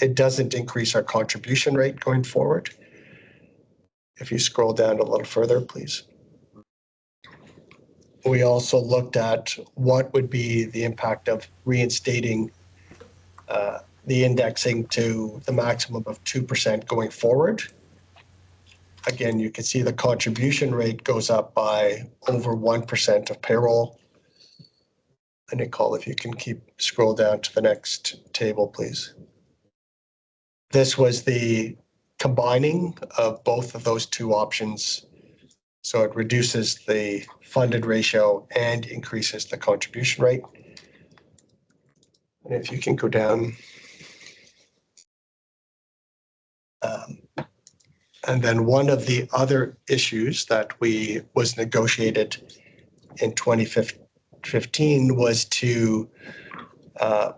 it doesn't increase our contribution rate going forward. If you scroll down a little further, please. We also looked at what would be the impact of reinstating the indexing to the maximum of 2% going forward. Again, you can see the contribution rate goes up by over 1% of payroll. And Nicole, if you can scroll down to the next table, please. This was the combining of both of those two options. So it reduces the funded ratio and increases the contribution rate. And if you can go down. And then one of the other issues that was negotiated in 2015 was to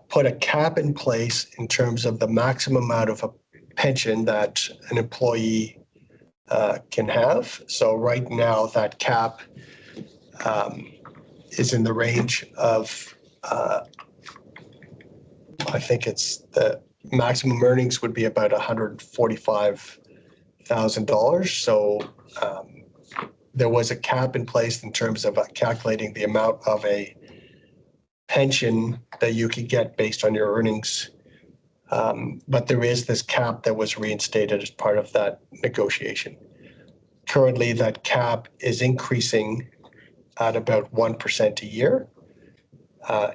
put a cap in place in terms of the maximum amount of a pension that an employee can have. So right now that cap is in the range of, I think it's the maximum earnings would be about $145,000. So there was a cap in place in terms of calculating the amount of a pension that you could get based on your earnings. But there is this cap that was reinstated as part of that negotiation. Currently, that cap is increasing at about 1% a year.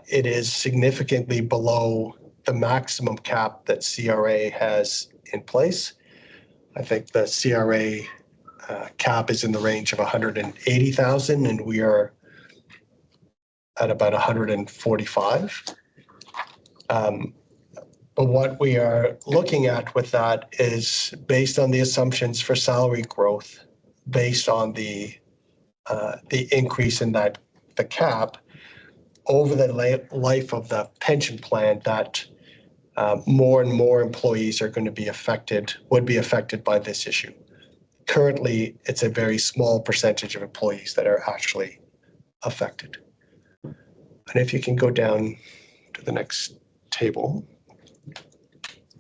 It is significantly below the maximum cap that CRA has in place. I think the CRA cap is in the range of 180,000, and we are at about 145. But what we are looking at with that is based on the assumptions for salary growth, based on the increase in the cap over the life of the pension plan, that more and more employees are going to be would be affected by this issue. Currently, it's a very small percentage of employees that are actually affected. And if you can go down to the next table,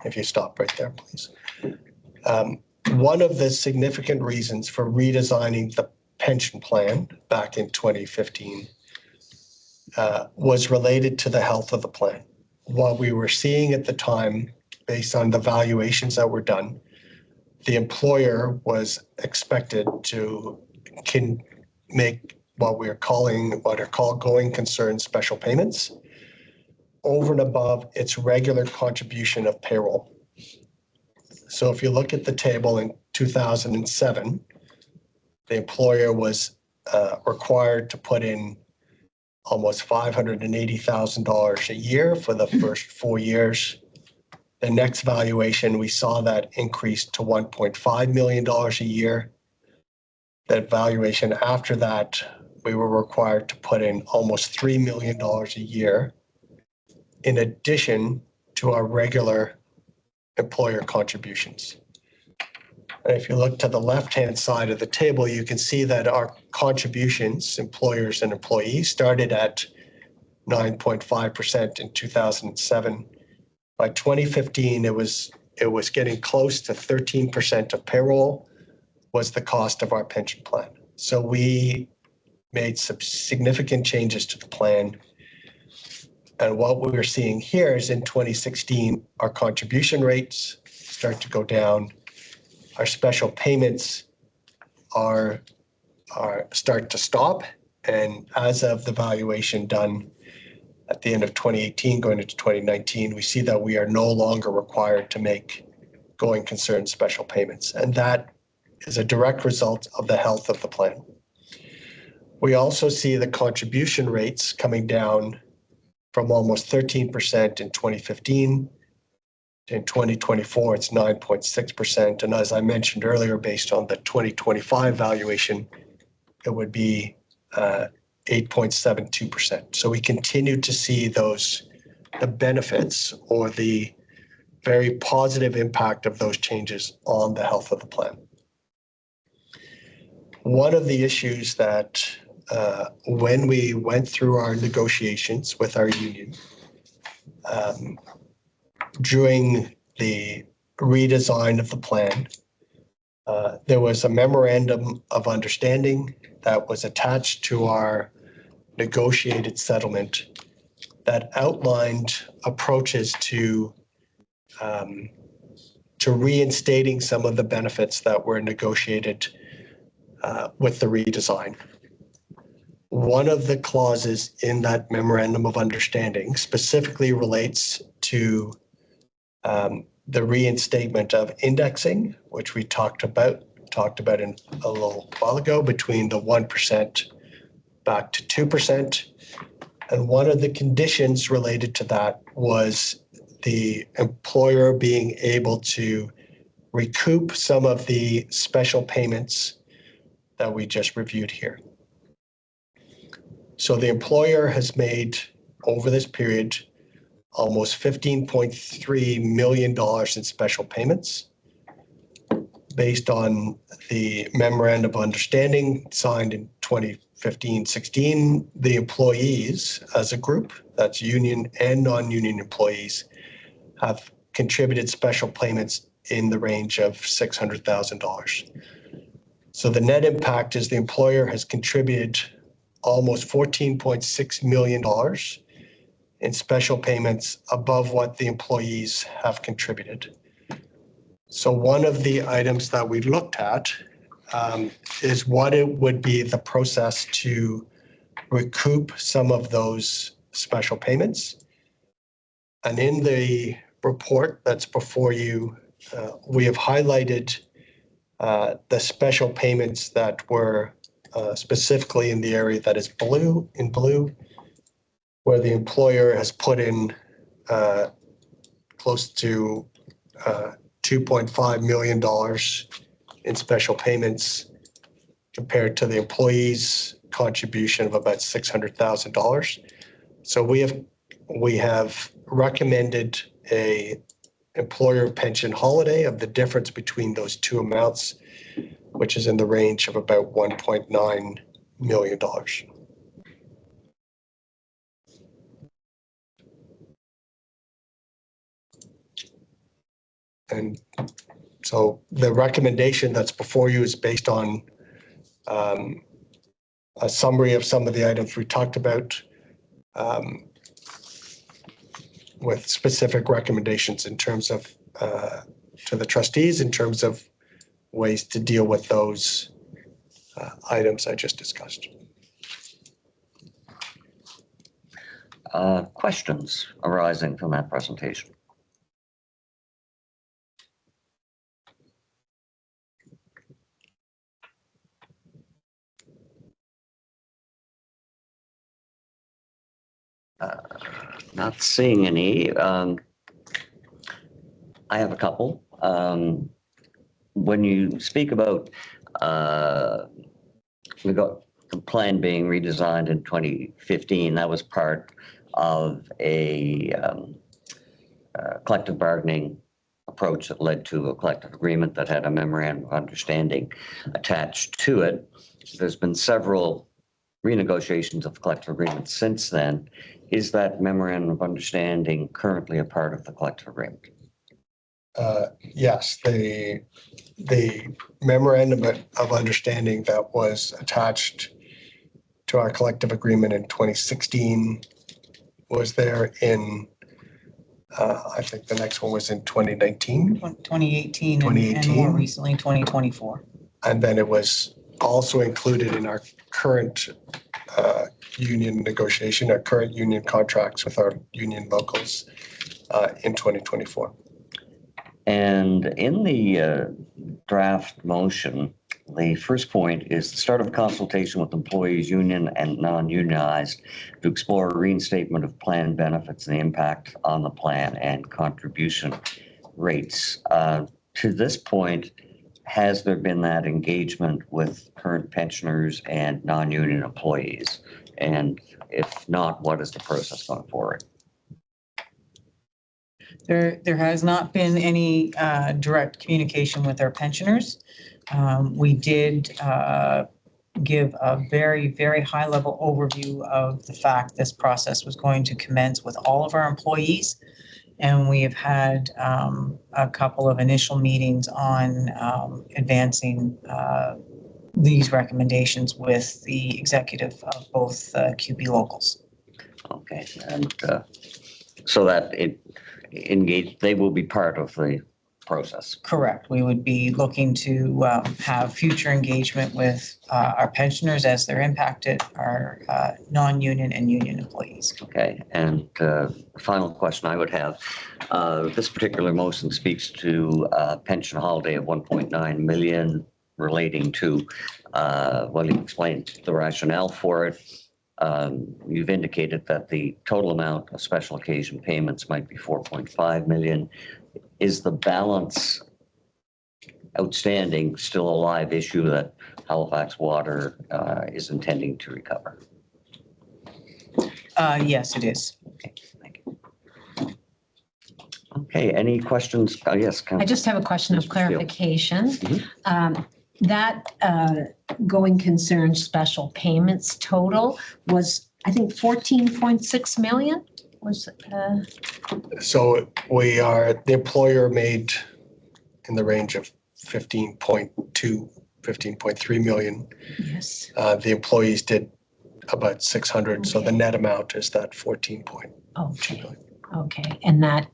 if you stop right there, please. One of the significant reasons for redesigning the pension plan back in 2015 was related to the health of the plan. What we were seeing at the time, based on the valuations that were done, the employer was expected to make what are called going concern special payments over and above its regular contribution of payroll. So if you look at the table in 2007, the employer was required to put in almost $580,000 a year for the first 4 years. The next valuation, we saw that increase to $1.5 million a year. That valuation after that, we were required to put in almost $3 million a year, in addition to our regular employer contributions. And if you look to the left-hand side of the table, you can see that our contributions, employers and employees, started at 9.5% in 2007. By 2015, it was getting close to 13% of payroll was the cost of our pension plan. So we made some significant changes to the plan. And what we're seeing here is in 2016, our contribution rates start to go down. Our special payments start to stop. And as of the valuation done at the end of 2018, going into 2019, we see that we are no longer required to make going concern special payments. And that is a direct result of the health of the plan. We also see the contribution rates coming down from almost 13% in 2015. In 2024, it's 9.6%. And as I mentioned earlier, based on the 2025 valuation, it would be 8.72%. So we continue to see the benefits or the very positive impact of those changes on the health of the plan. One of the issues that when we went through our negotiations with our union, during the redesign of the plan, there was a memorandum of understanding that was attached to our negotiated settlement that outlined approaches to reinstating some of the benefits that were negotiated with the redesign. One of the clauses in that memorandum of understanding specifically relates to the reinstatement of indexing, which we talked about in a little while ago, between the 1% back to 2%. And one of the conditions related to that was the employer being able to recoup some of the special payments that we just reviewed here. So the employer has made, over this period, almost $15.3 million in special payments based on the memorandum of understanding signed in 2015-16. The employees as a group, that's union and non-union employees, have contributed special payments in the range of $600,000. So the net impact is the employer has contributed almost $14.6 million in special payments above what the employees have contributed. So one of the items that we looked at is what it would be the process to recoup some of those special payments. And in the report that's before you, we have highlighted the special payments that were specifically in the area that is blue, where the employer has put in close to $2.5 million in special payments compared to the employees' contribution of about $600,000. So we have recommended a employer pension holiday of the difference between those two amounts, which is in the range of about $1.9 million. And so the recommendation that's before you is based on a summary of some of the items we talked about, with specific recommendations in terms of to the trustees in terms of ways to deal with those items I just discussed. Questions arising from that presentation? Not seeing any. I have a couple. When you speak about we got the plan being redesigned in 2015, that was part of a collective bargaining approach that led to a collective agreement that had a memorandum of understanding attached to it. There's been several renegotiations of collective agreements since then. Is that memorandum of understanding currently a part of the collective agreement? Yes, the memorandum of understanding that was attached to our collective agreement in 2016 was there in, I think the next one was in 2019. 2018 and 2018. more recently 2024. And then it was also included in our current union negotiation, our current union contracts with our union locals in 2024. And in the draft motion, the first point is the start of consultation with employees, union and non-unionized, to explore reinstatement of plan benefits and the impact on the plan and contribution rates. To this point, has there been that engagement with current pensioners and non-union employees? And if not, what is the process going forward? There has not been any direct communication with our pensioners. We did give a very, very high level overview of the fact this process was going to commence with all of our employees. And we have had a couple of initial meetings on advancing these recommendations with the executive of both QB locals. Okay, and so that they will be part of the process. Correct. We would be looking to have future engagement with our pensioners as they're impacted, our non-union and union employees. Okay, and final question I would have, this particular motion speaks to pension holiday of 1.9 million relating to, well, you explained the rationale for it. You've indicated that the total amount of special occasion payments might be 4.5 million. Is the balance outstanding still a live issue that Halifax Water is intending to recover? Yes, it is. Okay, thank you. Okay, any questions? Yes. I just have a question of Mr. Steele. clarification. Mhm. That going concern special payments total was, I think, 14.6 million? Was So the employer made in the range of 15.2, 15.3 million. yes. The employees did about 600, so the Okay. net amount is that 14.2 Okay. million. Okay, and that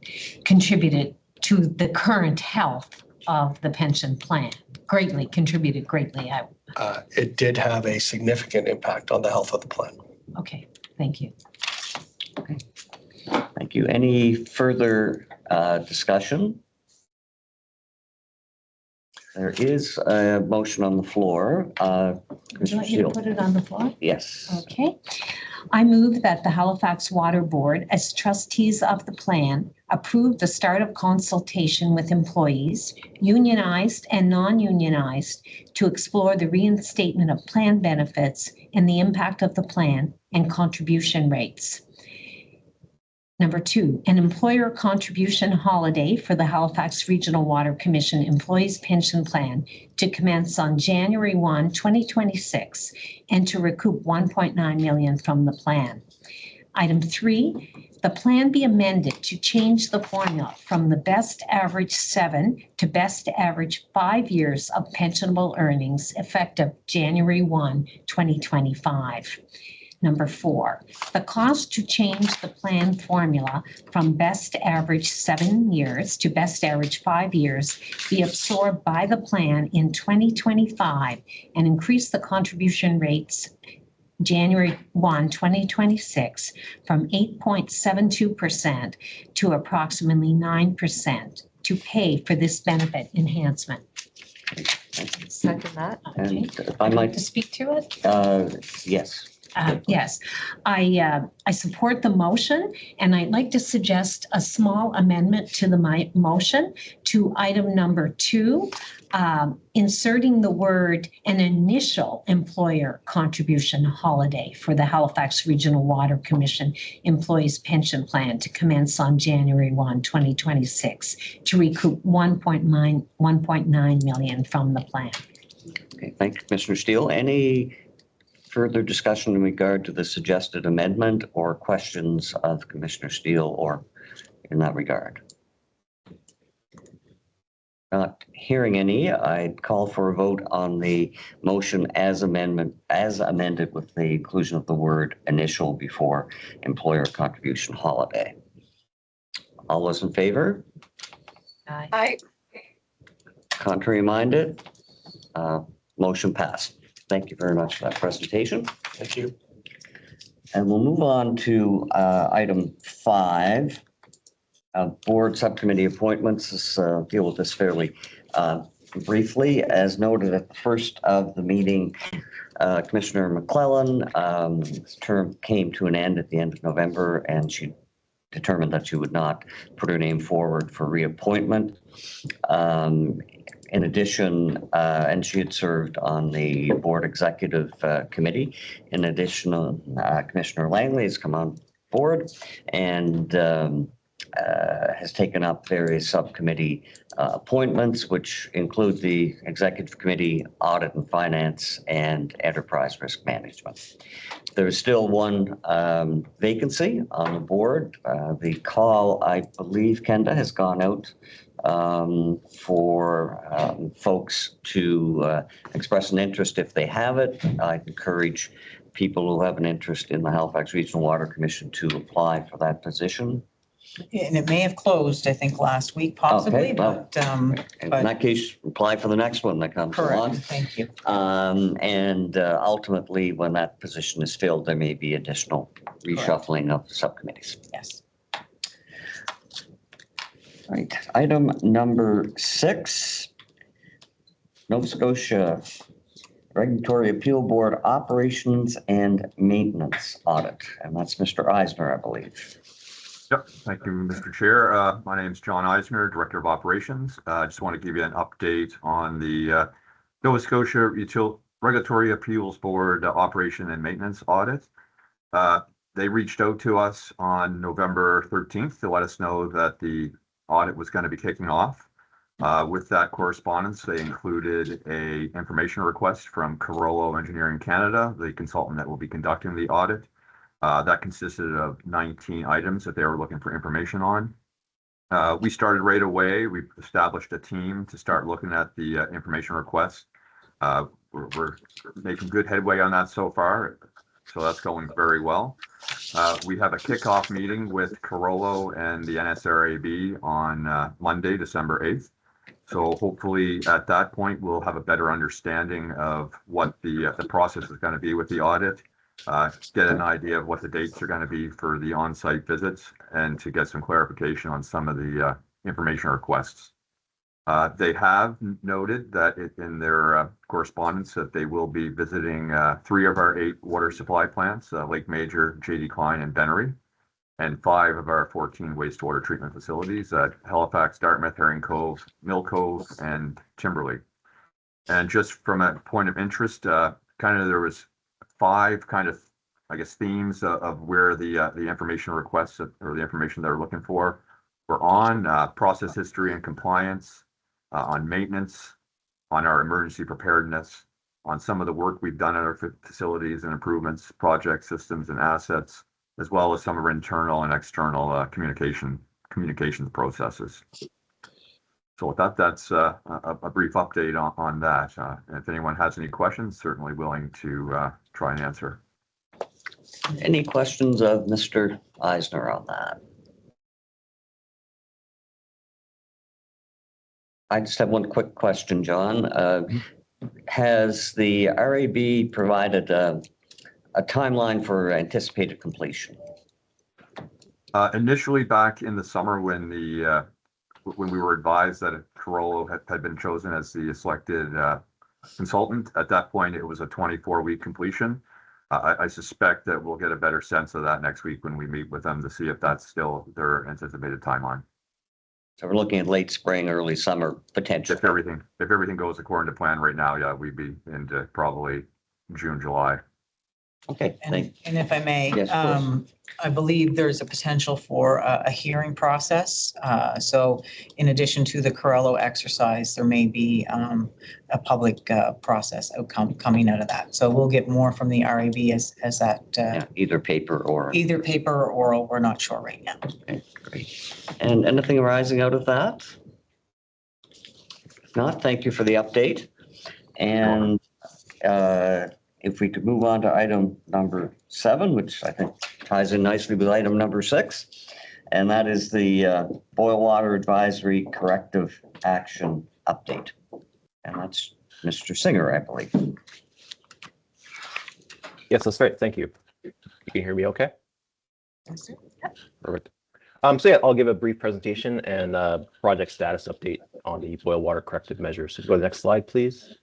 contributed to the current health of the pension plan, contributed greatly. It did have a significant impact on the health of the plan. Okay, thank you. Thank you. Any further discussion? There is a motion on the floor. Would you Mr. like me to Steele? put it on the floor? Yes. Okay. I move that the Halifax Water Board, as trustees of the plan, approve the start of consultation with employees, unionized and non-unionized, to explore the reinstatement of plan benefits and the impact of the plan and contribution rates. Number 2, an employer contribution holiday for the Halifax Regional Water Commission Employees Pension Plan to commence on January 1, 2026, and to recoup 1.9 million from the plan. Item 3, the plan be amended to change the formula from the best average 7 to best average 5 years of pensionable earnings effective January 1, 2025. Number 4, the cost to change the plan formula from best average 7 years to best average 5 years be absorbed by the plan in 2025 and increase the contribution rates January 1, 2026 from 8.72% to approximately 9% to pay for this benefit enhancement. Second that. And Okay. if I I'd like might, to speak to it. yes. Yes, I support the motion, and I'd like to suggest a small amendment to the motion to item number 2, inserting the word an initial employer contribution holiday for the Halifax Regional Water Commission Employees Pension Plan to commence on January 1, 2026, to recoup 1.9 million from the plan. Okay, thank you, Commissioner Steele. Any further discussion in regard to the suggested amendment or questions of Commissioner Steele or in that regard? Not hearing any, I'd call for a vote on the motion as amended with the inclusion of the word initial before employer contribution holiday. All those in favor? Aye. Contrary minded? Motion passed. Thank you very much for that presentation. Thank you. And we'll move on to item 5, board subcommittee appointments. Let's deal with this fairly briefly. As noted at the first of the meeting, Commissioner McClellan's term came to an end at the end of November, and she determined that she would not put her name forward for reappointment. In addition, and she had served on the board executive committee. In addition, Commissioner Langley has come on board and has taken up various subcommittee appointments, which include the executive committee, audit and finance, and enterprise risk management. There is still one vacancy on the board. The call, I believe, Kenda, has gone out for folks to express an interest if they have it. I encourage people who have an interest in the Halifax Regional Water Commission to apply for that position. And it may have closed, I think, last week possibly, Okay, well, but, In but- that case, apply for the next one that comes correct, along. thank you. And ultimately, when that position is filled, there may be additional reshuffling of subcommittees. Yes. Right, item number 6, Nova Scotia Regulatory Appeal Board Operations and Maintenance Audit. And that's Mr. Eisner, I believe. Yep, thank you, Mr. Chair. My name is John Eisner, Director of Operations. I just want to give you an update on the Nova Scotia Regulatory Appeals Board Operation and Maintenance Audit. They reached out to us on November 13th to let us know that the audit was going to be kicking off. With that correspondence, they included a information request from Carollo Engineering Canada, the consultant that will be conducting the audit. That consisted of 19 items that they were looking for information on. We started right away. We established a team to start looking at the information requests. We're making good headway on that so far, so that's going very well. We have a kickoff meeting with Carollo and the NSRAB on Monday, December 8th. So hopefully at that point, we'll have a better understanding of what the process is going to be with the audit. Get an idea of what the dates are going to be for the on-site visits and to get some clarification on some of the information requests. They have noted that in their correspondence that they will be visiting 3 of our 8 water supply plants, Lake Major, JD Klein, and Bennery, and 5 of our 14 wastewater treatment facilities at Halifax, Dartmouth, Herring Cove, Mill Cove, and Timberley. And just from a point of interest, there was 5 kind of, I guess, themes of where the information requests or the information they're looking for were on: process history and compliance, on maintenance, on our emergency preparedness, on some of the work we've done at our facilities and improvements, project systems and assets, as well as some of our internal and external communications processes. So with that, that's a brief update on that. If anyone has any questions, certainly willing to try and answer. Any questions of Mr. Eisner on that? I just have one quick question, John. Has the RAB provided a timeline for anticipated completion? Initially, back in the summer, when we were advised that Carollo had been chosen as the selected consultant, at that point it was a 24-week completion. I suspect that we'll get a better sense of that next week when we meet with them to see if that's still their anticipated timeline. So we're looking at late spring, early summer potential. If everything goes according to plan right now, yeah, we'd be into probably June, July. Okay, And if I may, Yes, please. I believe there's a potential for a hearing process. So in addition to the Carollo exercise, there may be a public process outcome coming out of that. So we'll get more from the RAB as that Yeah, either paper or. either paper or oral. We're not sure right now. Okay, great. And anything arising out of that? If not, thank you for the update. And if we could move on to item number 7, which I think ties in nicely with item number 6, and that is the Boil Water Advisory Corrective Action Update. And that's Mr. Singer, I believe. Yes, that's right. Thank you. You can hear me okay? Perfect. So yeah, I'll give a brief presentation and project status update on the boil water corrective measures. So go to the next slide, please.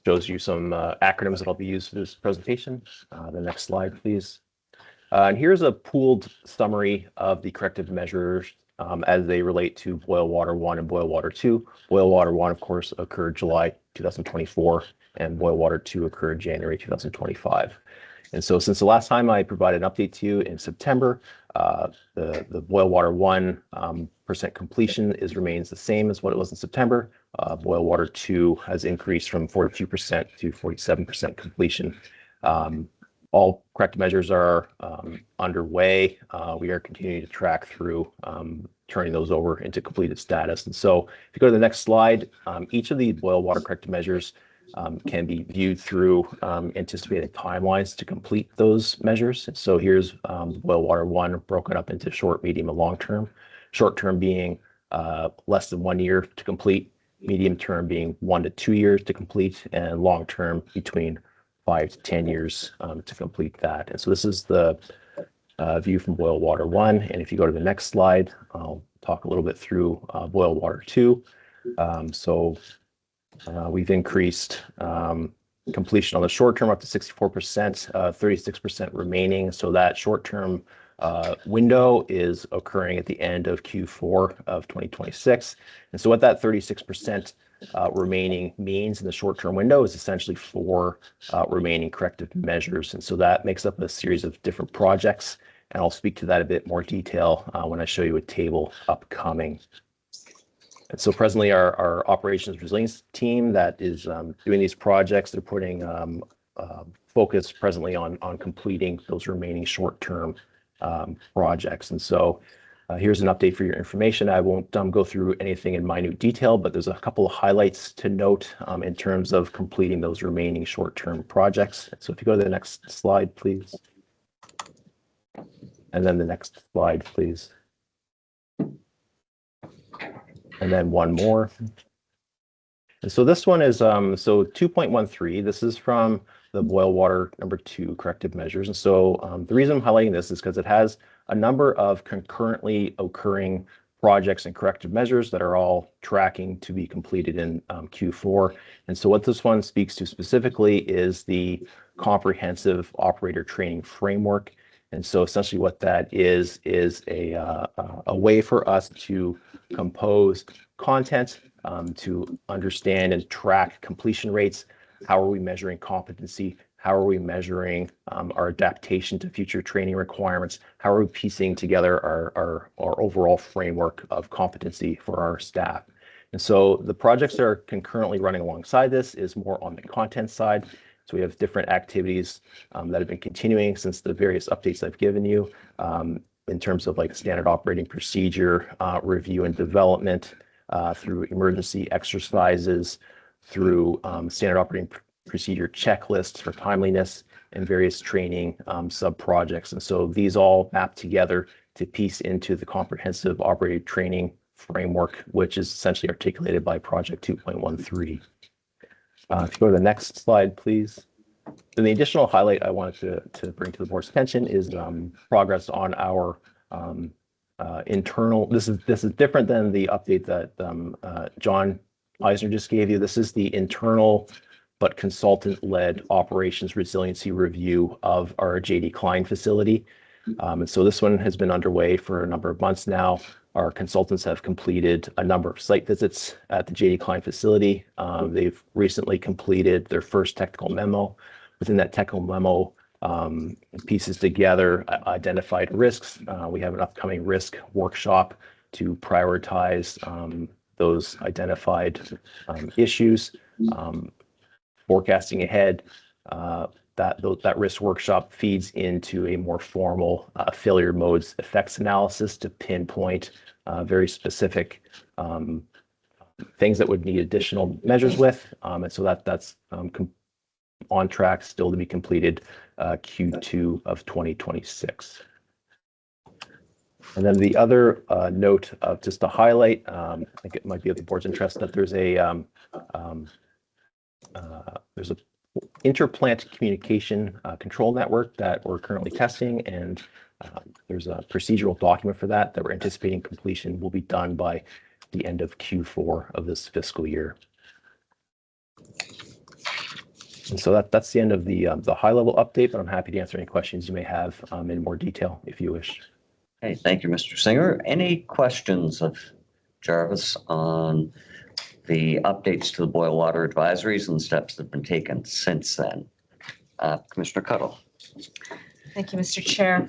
Shows you some acronyms that I'll be using for this presentation. The next slide, please. And here's a pooled summary of the corrective measures as they relate to Boil Water 1 and Boil Water 2. Boil Water 1, of course, occurred July 2024, and Boil Water 2 occurred January 2025. And so since the last time I provided an update to you in September, the Boil Water 1 percent completion remains the same as what it was in September. Boil Water 2 has increased from 42% to 47% completion. all corrective measures are underway. We are continuing to track through turning those over into completed status. And so if you go to the next slide, each of the boil water corrective measures can be viewed through anticipated timelines to complete those measures. So here's boil water 1 broken up into short, medium, and long term. Short term being less than 1 year to complete, medium term being 1 to 2 years to complete, and long term between 5 to 10 years to complete that. And so this is the view from boil water 1. And if you go to the next slide, I'll talk a little bit through boil water 2. We've increased completion on the short term up to 64%, 36% remaining. So that short term window is occurring at the end of Q4 of 2026. And so what that 36% remaining means in the short term window is essentially 4 remaining corrective measures. And so that makes up a series of different projects. And I'll speak to that a bit more detail when I show you a table upcoming. And so presently our operations resilience team that is doing these projects, they're putting focus presently on completing those remaining short-term projects. And so here's an update for your information. I won't go through anything in minute detail, but there's a couple of highlights to note in terms of completing those remaining short-term projects. So if you go to the next slide, please. And then the next slide, please. And then one more. And so this one is, so 2.13, this is from the boil water number 2 corrective measures. And so the reason I'm highlighting this is because it has a number of concurrently occurring projects and corrective measures that are all tracking to be completed in Q4. And so what this one speaks to specifically is the comprehensive operator training framework. And so essentially what that is a way for us to compose content to understand and track completion rates. How are we measuring competency? How are we measuring our adaptation to future training requirements? How are we piecing together our overall framework of competency for our staff? And so the projects that are concurrently running alongside this is more on the content side. So we have different activities that have been continuing since the various updates I've given you in terms of like standard operating procedure, review and development, through emergency exercises, through standard operating procedure checklists for timeliness, and various training sub-projects. And so these all map together to piece into the comprehensive operating training framework, which is essentially articulated by Project 2.13. If you go to the next slide, please. Then the additional highlight I wanted to bring to the board's attention is progress on our internal. This is different than the update that John Eisner just gave you. This is the internal but consultant-led operations resiliency review of our JD Klein facility. And so this one has been underway for a number of months now. Our consultants have completed a number of site visits at the JD Klein facility. They've recently completed their first technical memo. Within that technical memo, pieces together identified risks. We have an upcoming risk workshop to prioritize those identified issues. Forecasting ahead, that risk workshop feeds into a more formal failure modes effects analysis to pinpoint very specific things that would need additional measures with. And so that's on track still to be completed Q2 of 2026. And then the other note of just to highlight, I think it might be of the board's interest that there's a interplant communication control network that we're currently testing, and there's a procedural document for that we're anticipating completion will be done by the end of Q4 of this fiscal year. And so that's the end of the high-level update, but I'm happy to answer any questions you may have in more detail if you wish. Okay, thank you, Mr. Singer. Any questions of Jarvis on the updates to the boil water advisories and steps that have been taken since then? Commissioner Cuttle. Thank you, Mr. Chair.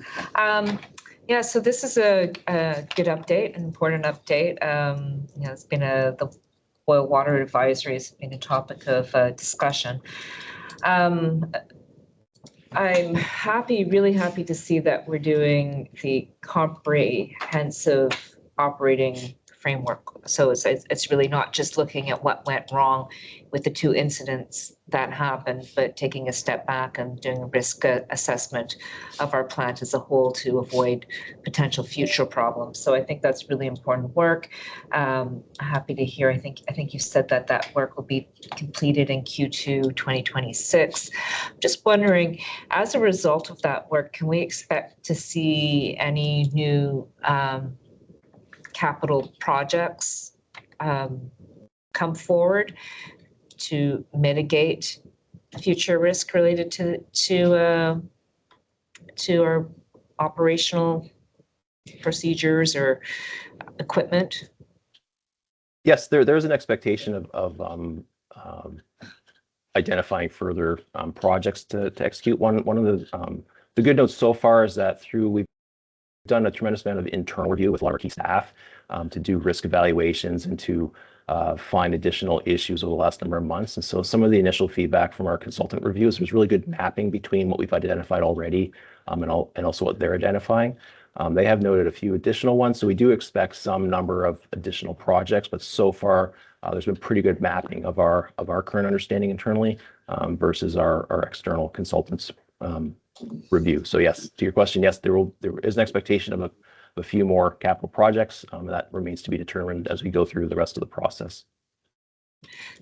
Yeah, so this is a good update, an important update. It's been the boil water advisory has been a topic of discussion. I'm happy, really happy to see that we're doing the comprehensive operating framework. So it's really not just looking at what went wrong with the 2 incidents that happened, but taking a step back and doing a risk assessment of our plant as a whole to avoid potential future problems. So I think that's really important work. Happy to hear. I think you said that that work will be completed in Q2 2026. Just wondering, as a result of that work, can we expect to see any new capital projects come forward to mitigate future risk related to our operational procedures or equipment? Yes, there's an expectation of identifying further projects to execute. One of the good notes so far is that we've done a tremendous amount of internal review with a lot of our key staff to do risk evaluations and to find additional issues over the last number of months. And so some of the initial feedback from our consultant reviews was really good mapping between what we've identified already and also what they're identifying. They have noted a few additional ones, so we do expect some number of additional projects, but so far there's been pretty good mapping of our current understanding internally versus our external consultants review. So yes, to your question, yes, there is an expectation of a few more capital projects. That remains to be determined as we go through the rest of the process.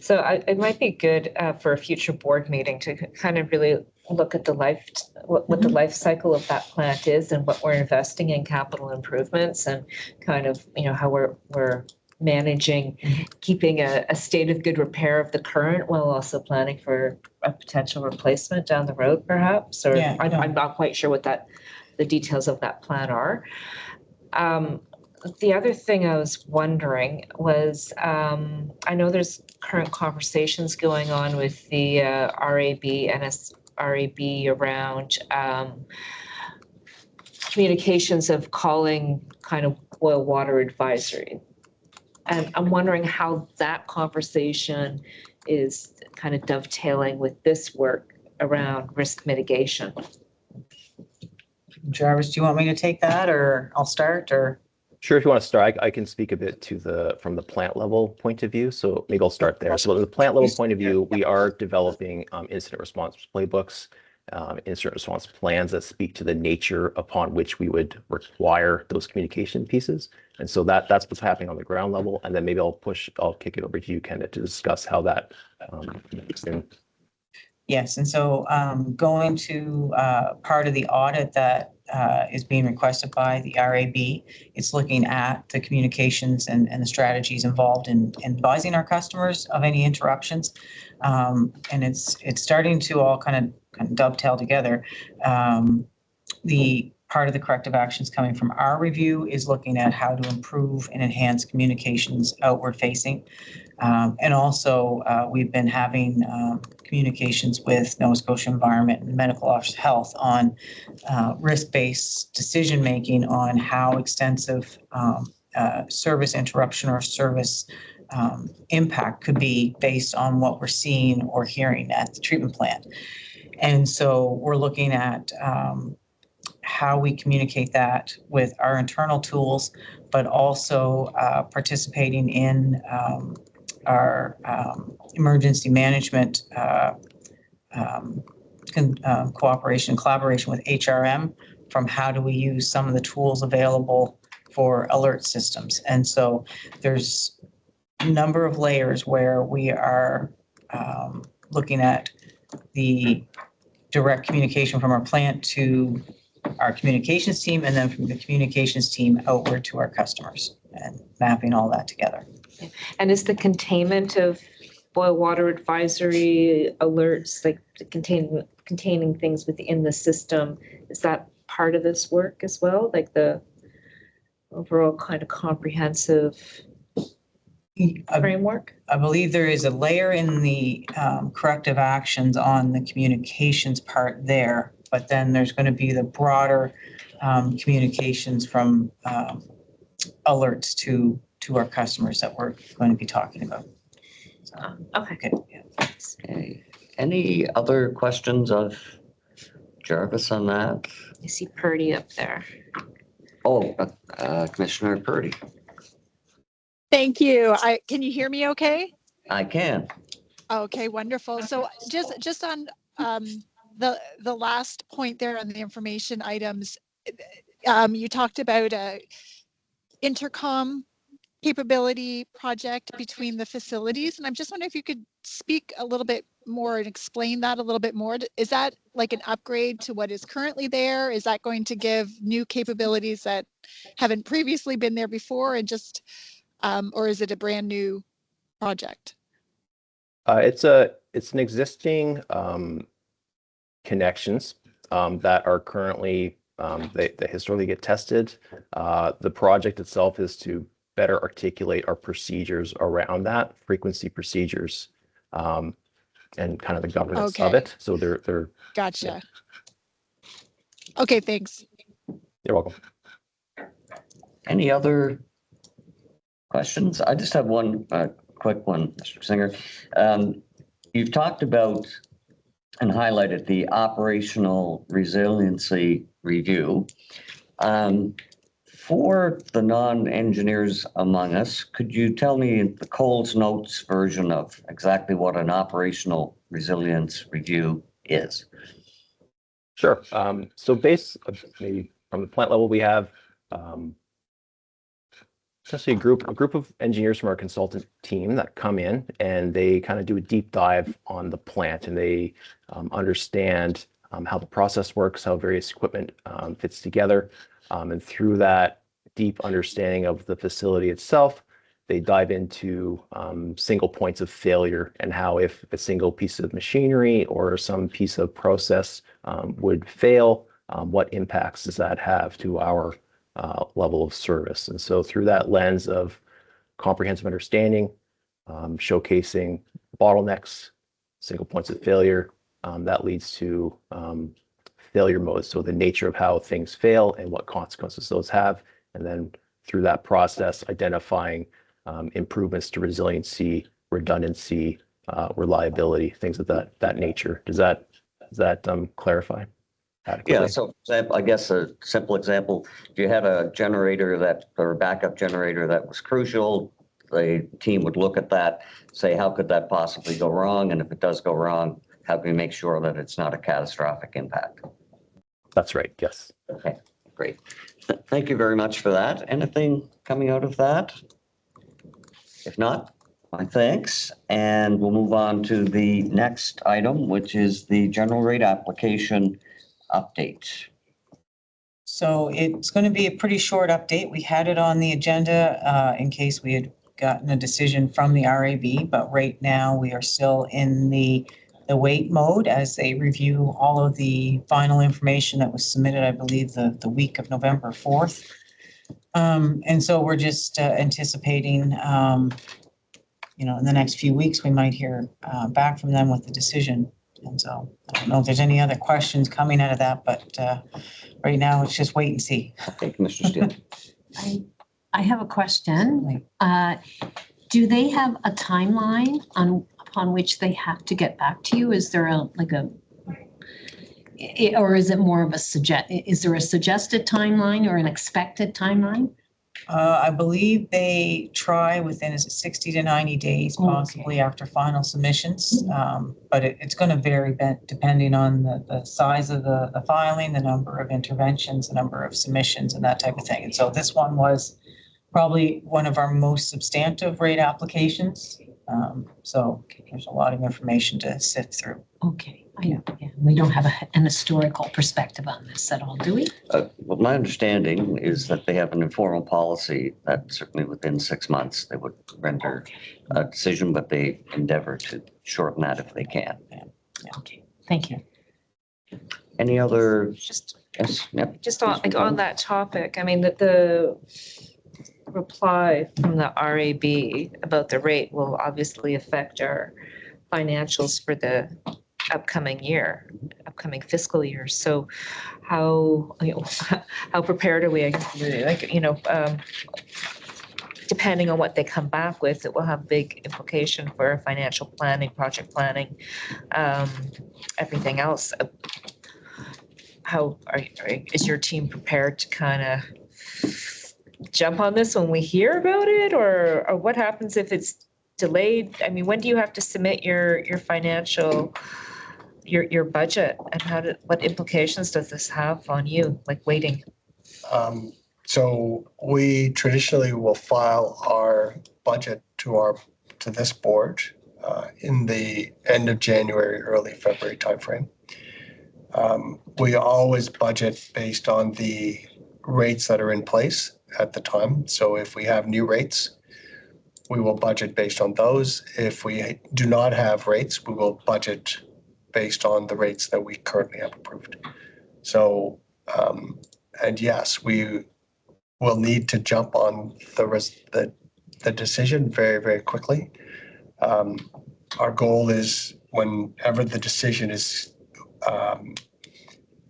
So it might be good for a future board meeting to kind of really look at what the life cycle of that plant is and what we're investing in capital improvements and kind of, how we're managing, keeping a state of good repair of the current while also planning for a potential replacement down the road, perhaps. Or Yeah, I'm not quite sure what the details of that plan are. The other thing I was wondering was, I know there's current conversations going on with the RAB, NSRAB around communications of calling kind of boil water advisory. And I'm wondering how that conversation is kind of dovetailing with this work around risk mitigation. Jarvis, do you want me to take that, or I'll start, or? Sure, if you want to start, I can speak a bit from the plant level point of view. So maybe I'll start there. So the plant level point of view, we are developing incident response playbooks, incident response plans that speak to the nature upon which we would require those communication pieces. And so that's what's happening on the ground level. And then maybe I'll kick it over to you, Kenneth, to discuss how that connects in. Yes, and so going to part of the audit that is being requested by the RAB, it's looking at the communications and the strategies involved in advising our customers of any interruptions. And it's starting to all kind of dovetail together. The part of the corrective actions coming from our review is looking at how to improve and enhance communications outward facing. And also, we've been having communications with Nova Scotia Environment and Medical Office Health on risk-based decision-making on how extensive service interruption or service impact could be based on what we're seeing or hearing at the treatment plant. And so we're looking at how we communicate that with our internal tools, but also participating in our emergency management collaboration with HRM from how do we use some of the tools available for alert systems. And so there's a number of layers where we are looking at the direct communication from our plant to our communications team, and then from the communications team outward to our customers, and mapping all that together. And is the containment of boil water advisory alerts, like containing things within the system, is that part of this work as well? Like the overall kind of comprehensive framework? I believe there is a layer in the corrective actions on the communications part there, but then there's going to be the broader communications from alerts to our customers that we're going to be talking about. So, okay. Yeah. Okay. Any other questions of Jarvis on that. I see Purdy up there. Oh, Commissioner Purdy. Thank you. Can you hear me okay? I can. Okay, wonderful. So just on the last point there on the information items, you talked about a intercom capability project between the facilities, and I'm just wondering if you could speak a little bit more and explain that a little bit more. Is that like an upgrade to what is currently there? Is that going to give new capabilities that haven't previously been there before, and just or is it a brand new project? It's an existing connections that are currently they historically get tested. The project itself is to better articulate our procedures around that, frequency procedures, and kind of the governance of Okay. it. So they're Gotcha. Okay, thanks. You're welcome. Any other questions? I just have one quick one, Mr. Singer. You've talked about and highlighted the operational resiliency review. For the non-engineers among us, could you tell me the Coles Notes version of exactly what an operational resilience review is? Sure. So maybe from the plant level, we have essentially a group of engineers from our consultant team that come in and they kind of do a deep dive on the plant, and they understand how the process works, how various equipment fits together. And through that deep understanding of the facility itself, they dive into single points of failure and how, if a single piece of machinery or some piece of process would fail, what impacts does that have to our level of service. And so through that lens of comprehensive understanding, showcasing bottlenecks, single points of failure, that leads to failure modes. So the nature of how things fail and what consequences those have. And then through that process, identifying improvements to resiliency, redundancy, reliability, things of that nature. Does that clarify adequately? Yeah, so I guess a simple example, if you had a generator or a backup generator that was crucial, the team would look at that, say, how could that possibly go wrong? And if it does go wrong, how can we make sure that it's not a catastrophic impact? That's right, yes. Okay, great. Thank you very much for that. Anything coming out of that? If not, my thanks. And we'll move on to the next item, which is the general rate application update. So it's going to be a pretty short update. We had it on the agenda in case we had gotten a decision from the RAB, but right now we are still in the wait mode as they review all of the final information that was submitted, I believe, the week of November 4th. And so we're just anticipating, in the next few weeks, we might hear back from them with the decision. And so I don't know if there's any other questions coming out of that, but right now it's just wait and see. Okay, Commissioner Steele. I have a question. Do they have a timeline upon which they have to get back to you? Is there or is it more of is there a suggested timeline or an expected timeline? I believe they try within 60 to 90 days, possibly after final submissions. But it's going to vary depending on the size of the filing, the number of interventions, the number of submissions, and that type of thing. And so this one was probably one of our most substantive rate applications. So there's a lot of information to sift through. Okay. We don't have an historical perspective on this at all, do we? Well, my understanding is that they have an informal policy that certainly within 6 months they would render a decision, but they endeavor to shorten that if they can. Yeah. Okay, thank you. Any other? Just on that topic, I mean, the reply from the RAB about the rate will obviously affect our financials for the upcoming fiscal year. So how prepared are we? Depending on what they come back with, it will have big implication for financial planning, project planning, everything else. is your team prepared to kind of jump on this when we hear about it, or what happens if it's delayed? I mean, when do you have to submit your financial, your budget, and what implications does this have on you, like waiting? So we traditionally will file our budget to this board in the end of January, early February timeframe. We always budget based on the rates that are in place at the time. So if we have new rates, we will budget based on those. If we do not have rates, we will budget based on the rates that we currently have approved. So, and yes, we will need to jump on the decision very, very quickly. Our goal is whenever the decision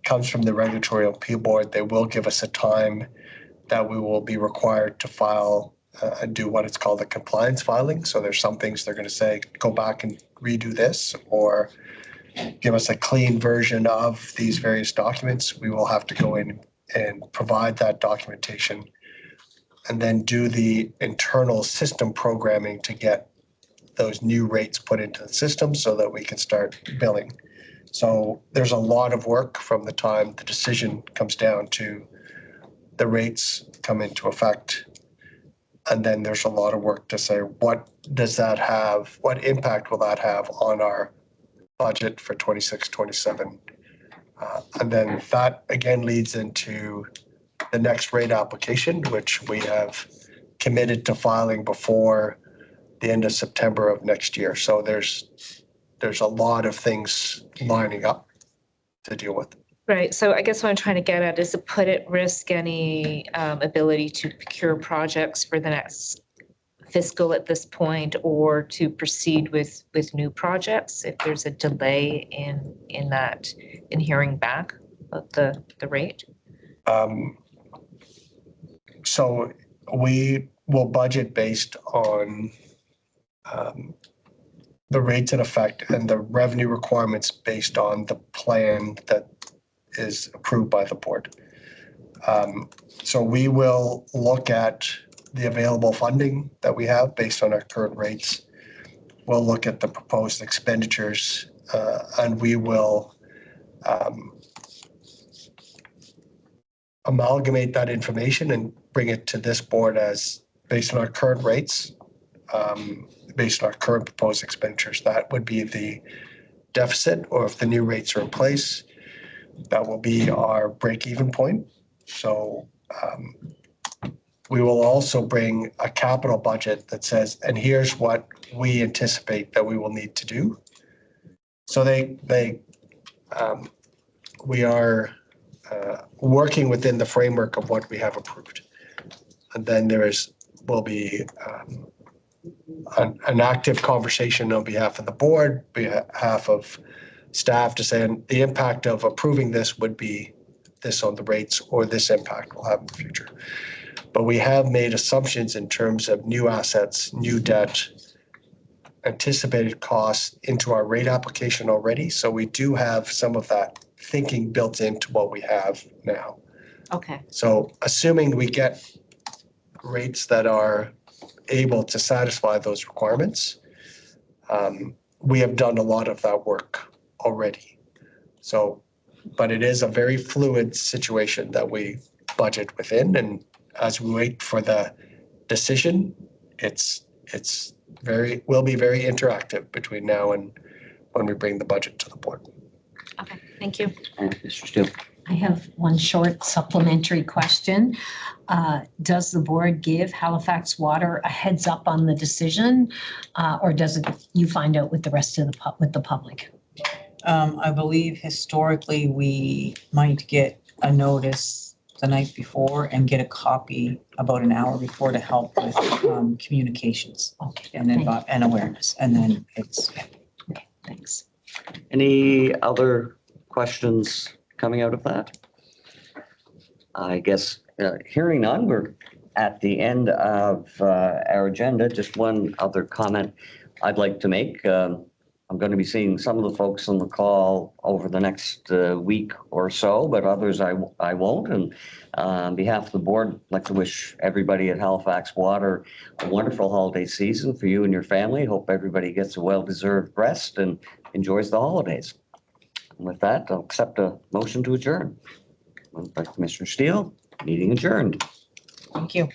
comes from the Regulatory Appeal Board, they will give us a time that we will be required to file and do what it's called a compliance filing. So there's some things they're going to say, go back and redo this, or give us a clean version of these various documents. We will have to go in and provide that documentation and then do the internal system programming to get those new rates put into the system so that we can start billing. So there's a lot of work from the time the decision comes down to the rates come into effect. And then there's a lot of work to say, what impact will that have on our budget for 26, 27? And then that again leads into the next rate application, which we have committed to filing before the end of September of next year. So there's a lot of things lining up to deal with. Right. So I guess what I'm trying to get at is to put at risk any ability to procure projects for the next fiscal at this point, or to proceed with new projects if there's a delay in hearing back of the rate. So we will budget based on the rates in effect and the revenue requirements based on the plan that is approved by the board. So we will look at the available funding that we have based on our current rates. We'll look at the proposed expenditures and we will amalgamate that information and bring it to this board as based on our current rates, based on our current proposed expenditures. That would be the deficit, or if the new rates are in place, that will be our break-even point. So we will also bring a capital budget that says, and here's what we anticipate that we will need to do. So we are working within the framework of what we have approved. And then will be an active conversation on behalf of the board, behalf of staff, to say, and the impact of approving this would be this on the rates, or this impact will have in the future. But we have made assumptions in terms of new assets, new debt, anticipated costs into our rate application already. So we do have some of that thinking built into what we have now. Okay. So assuming we get rates that are able to satisfy those requirements, we have done a lot of that work already. So, but it is a very fluid situation that we budget within, and as we wait for the decision, will be very interactive between now and when we bring the budget to the board. Okay, thank you. Mr. Steele. I have one short supplementary question. Does the board give Halifax Water a heads up on the decision, or does you find out with the rest of the public? I believe historically we might get a notice the night before and get a copy about an hour before to help with communications. Okay. And awareness, and then it's. Okay, thanks. Any other questions coming out of that? I guess hearing none, we're at the end of our agenda. Just one other comment I'd like to make. I'm going to be seeing some of the folks on the call over the next week or so, but others I won't. And on behalf of the board, I'd like to wish everybody at Halifax Water a wonderful holiday season for you and your family. Hope everybody gets a well-deserved rest and enjoys the holidays. And with that, I'll accept a motion to adjourn. Moved by Commissioner Steele, meeting adjourned. Thank you.